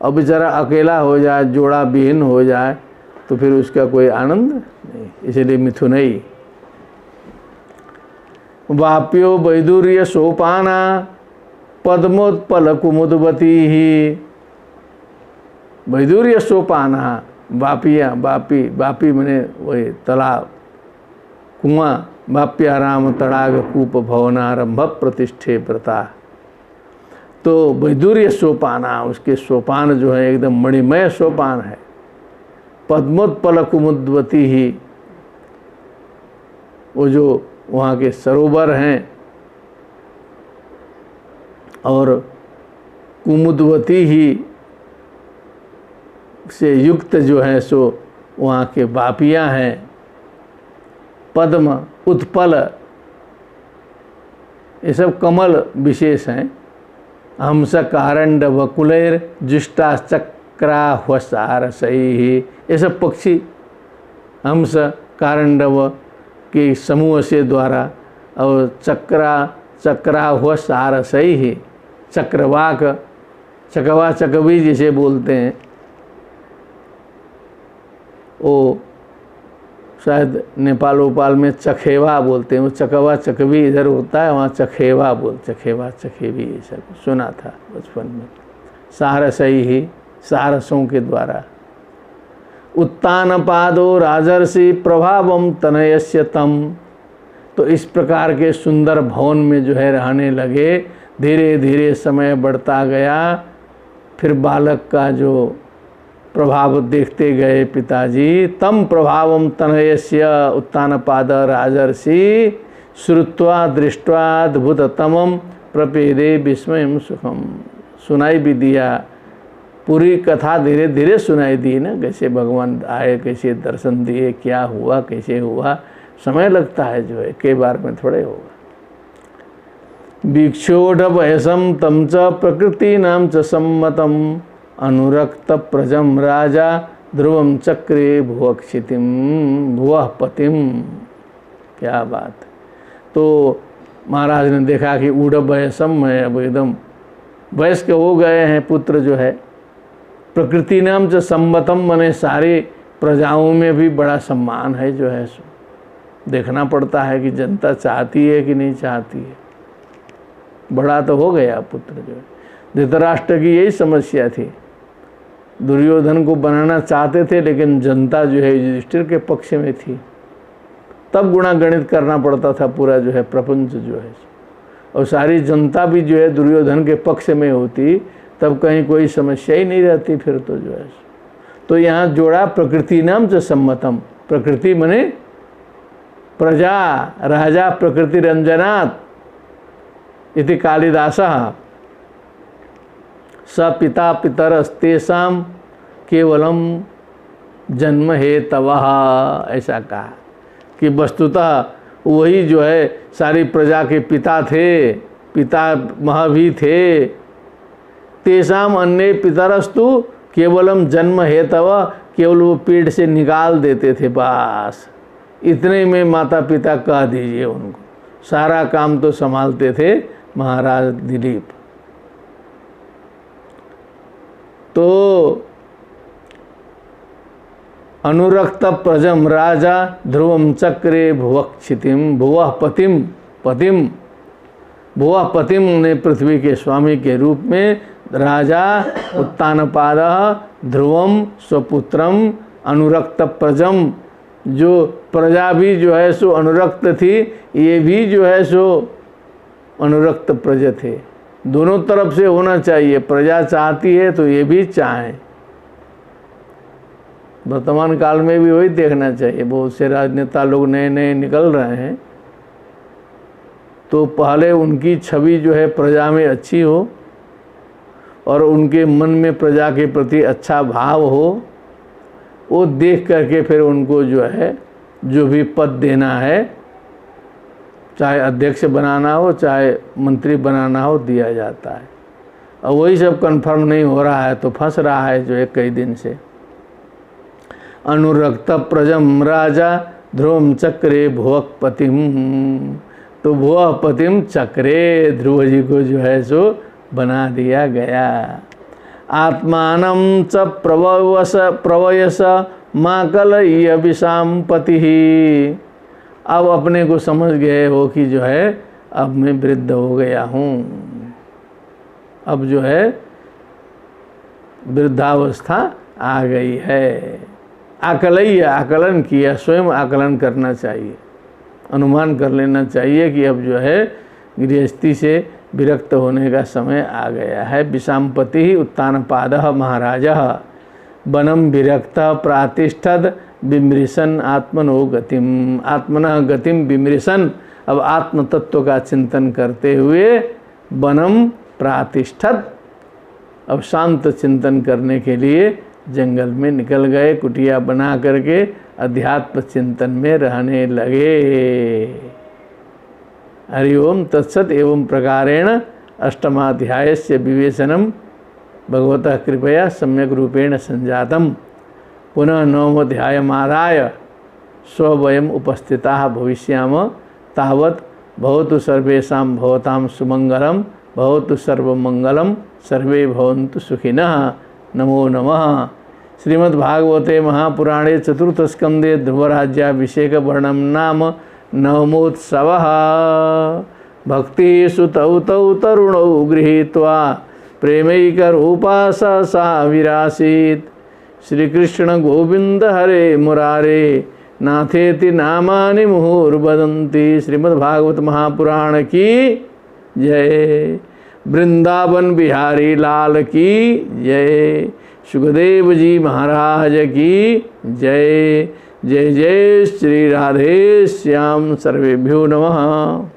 अब बेचारा अकेला हो जाए, जोड़ा विहीन हो जाए तो फिर उसका कोई आनंद नहीं, इसलिए मिथुन ही। वाप्यो वैदुर्य सोपाना पद्मोत्पल कुमुदवती ही। वैदुर्य सोपाना, वापिया वापी, वापी मैंने वही तालाब कुआं, वाप्याराम तड़ाग कूप भवनारंभ प्रतिष्ठे प्रता। तो वैदुर्य सोपाना, उसके सोपान जो है एकदम मणिमय सोपान है। पद्मोत्पल कुमुदवती ही, वो जो वहाँ के सरोवर हैं, और कुमुदवती ही से युक्त जो है सो वहाँ के वापियाँ हैं। पद्म उत्पल ये सब कमल विशेष हैं। हंस कारंडव कुलैर जुष्टा चक्राह्वसार सही, ये सब पक्षी हंस कारंडव के समूह से द्वारा, और चक्राह्वसार सही, चक्रवाक, चकवा चकवी जिसे बोलते हैं, वो शायद नेपाल वोपाल में चखेवा बोलते हैं, वो चकवा चकवी इधर होता है, वहाँ चखेवा चखेवा चखेवी ऐसा सुना था बचपन में। सारसई ही, सारसों के द्वारा। उत्तान पादो राजर्षि प्रभावम तनयस्य तम, तो इस प्रकार के सुंदर भवन में जो है रहने लगे। धीरे धीरे समय बढ़ता गया, फिर बालक का जो प्रभाव देखते गए पिताजी। तम प्रभावम तनयस्य उत्तानपाद राजर्षि श्रुत्वा दृष्ट्वा अद्भुततमम प्रपेदे विस्मयम सुखम। सुनाई भी दिया, पूरी कथा धीरे धीरे सुनाई दी ना, कैसे भगवान आए, कैसे दर्शन दिए, क्या हुआ, कैसे हुआ। समय लगता है जो है, कई बार में थोड़े होगा। वीक्षोढ़ वयसम तम च प्रकृति नाम च सम्मतम अनुरक्त प्रजम राजा ध्रुवम चक्रे भुवक्षितिम भुवः पतिम। क्या बात। तो महाराज ने देखा कि ऊढ़ वयसम है, अब एकदम वयस्क हो गए हैं पुत्र जो है। प्रकृति नाम च सम्मतम, मने सारे प्रजाओं में भी बड़ा सम्मान है जो है। देखना पड़ता है कि जनता चाहती है कि नहीं चाहती है। बड़ा तो हो गया पुत्र जो है। धृतराष्ट्र की यही समस्या थी, दुर्योधन को बनाना चाहते थे, लेकिन जनता जो है युधिष्ठिर के पक्ष में थी। तब गुणागणित करना पड़ता था पूरा जो है प्रपंच जो है, और सारी जनता भी जो है दुर्योधन के पक्ष में होती, तब कहीं कोई समस्या ही नहीं रहती फिर तो जो है। तो यहाँ जोड़ा प्रकृति नाम च सम्मतम। प्रकृति मने प्रजा, राजा प्रकृति रंजनात् इति कालिदासः। स पिता पितरस्तेषां केवलम जन्म हेतवः, ऐसा कहा कि वस्तुतः वही जो है सारी प्रजा के पिता थे, पिता महावी थे। तेषाम अन्य पितरस्तु केवलम जन्म हेतव, केवल वो पेट से निकाल देते थे बस। इतने में माता पिता कह दीजिए उनको, सारा काम तो संभालते थे महाराज दिलीप। तो अनुरक्त प्रजम राजा ध्रुवम चक्रे भुवक्षितिम भुवः पतिम पतिम भुवः पतिम ने पृथ्वी के स्वामी के रूप में राजा उत्तानपाद ध्रुवम स्वपुत्रम अनुरक्त प्रजम, जो प्रजा भी जो है सो अनुरक्त थी, ये भी जो है सो अनुरक्त प्रजा थे। दोनों तरफ से होना चाहिए, प्रजा चाहती है तो ये भी चाहें। वर्तमान काल में भी वही देखना चाहिए। बहुत से राजनेता लोग नए नए निकल रहे हैं, तो पहले उनकी छवि जो है प्रजा में अच्छी हो और उनके मन में प्रजा के प्रति अच्छा भाव हो, वो देख करके फिर उनको जो है जो भी पद देना है, चाहे अध्यक्ष बनाना हो चाहे मंत्री बनाना हो, दिया जाता है। और वही सब कंफर्म नहीं हो रहा है तो फंस रहा है जो है कई दिन से। अनुरक्त प्रजम राजा ध्रुवम चक्रे भुवः पतिम, तो भुवः पतिम चक्रे ध्रुव जी को जो है सो बना दिया गया। आत्मानं च प्रवयस माकलय्य विषाम पति। अब अपने को समझ गए हो कि जो है अब मैं वृद्ध हो गया हूँ, अब जो है वृद्धावस्था आ गई है। आकलय्य, आकलन किया, स्वयं आकलन करना चाहिए, अनुमान कर लेना चाहिए कि अब जो है गृहस्थी से विरक्त होने का समय आ गया है। विषामपति उत्तानपादः महाराजः वनम विरक्त प्रातिष्ठद विमृशन आत्मनो गतिम, आत्मनः गतिम विमृशन। अब आत्म तत्व का चिंतन करते हुए वनम प्रातिष्ठद, अब शांत चिंतन करने के लिए जंगल में निकल गए, कुटिया बना करके अध्यात्म चिंतन में रहने लगे। हरि ओम तत्सत। एवं प्रकारेण अष्टमाध्यायस्य विवेचनं भगवतः कृपया सम्यक रूपेण संजातम्। पुनः नवमोऽध्यायमादाय स्वयम् उपस्थिताः भविष्यामः। तावत् भवतु सर्वेषां भवतां सुमंगलं, भवतु सर्वमंगलं, सर्वे भवन्तु सुखिनः। नमो नमः। श्रीमद्भागवते महापुराणे चतुर्थस्कन्धे ध्रुवराज्याभिषेकवर्णनं नाम नवमोत्सवः। भक्तिषु तौ तौ तरुणौ गृहीत्वा प्रेमैकरूपा सा विरासीत्। श्रीकृष्ण गोविंद हरे मुरारे नाथेति नामानि मुहुर्वदन्ति। श्रीमद्भागवत महापुराण की जय। वृंदावन बिहारी लाल की जय। सुखदेव जी महाराज की जय। जय जय श्री राधे श्याम। सर्वेभ्यो नमः।